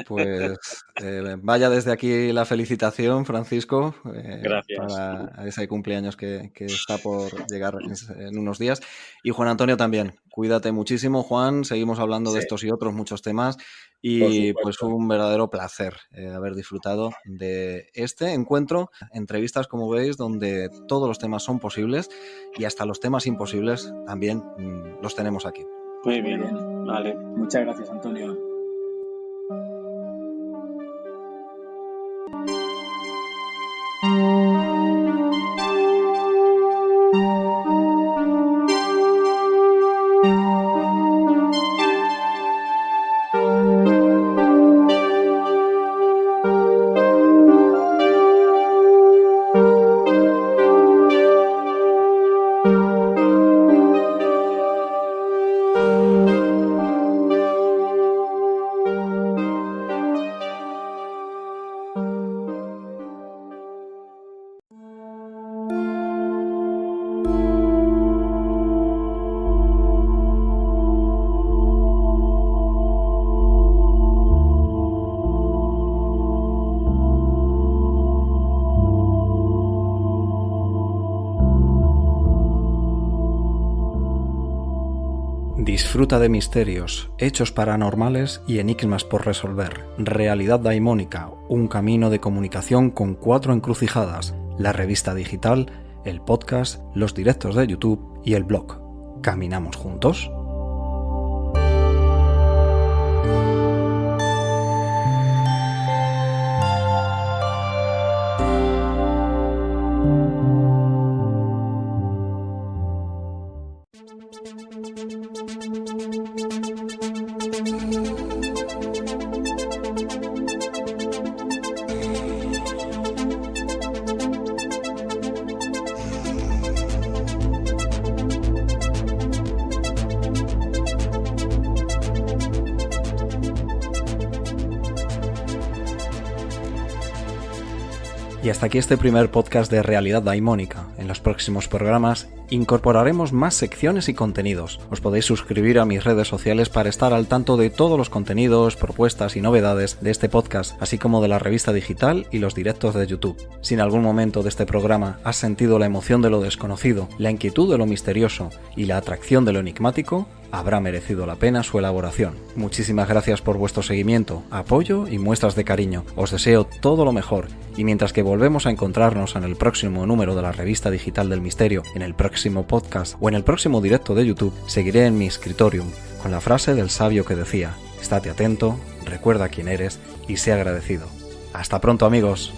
Pues vaya desde aquí la felicitación, Francisco, Gracias. para ese cumpleaños que está por llegar en unos días. Y Juan Antonio también. Cuídate muchísimo, Juan. Seguimos hablando de estos y otros muchos temas. Y pues un verdadero placer haber disfrutado de este encuentro. Entrevistas, como veis, donde todos los temas son posibles y hasta los temas imposibles también los tenemos aquí. Muy bien. Vale. Muchas gracias, Antonio. Disfruta de misterios, hechos paranormales y enigmas por resolver. Realidad Daimónica, un camino de comunicación con 4 encrucijadas: la revista digital, el podcast, los directos de YouTube y el blog. ¿Caminamos juntos? Y hasta aquí este primer podcast de Realidad Daimónica. En los próximos programas incorporaremos más secciones y contenidos. Os podéis suscribir a mis redes sociales para estar al tanto de todos los contenidos, propuestas y novedades de este podcast, así como de la revista digital y los directos de YouTube. Si en algún momento de este programa has sentido la emoción de lo desconocido, la inquietud de lo misterioso y la atracción de lo enigmático, habrá merecido la pena su elaboración. Muchísimas gracias por vuestro seguimiento, apoyo y muestras de cariño. Os deseo todo lo mejor, y mientras que volvemos a encontrarnos en el próximo número de la revista digital del misterio, en el próximo podcast o en el próximo directo de YouTube, seguiré en mi scriptorium con la frase del sabio que decía: estate atento, recuerda quién eres y sé agradecido. Hasta pronto, amigos.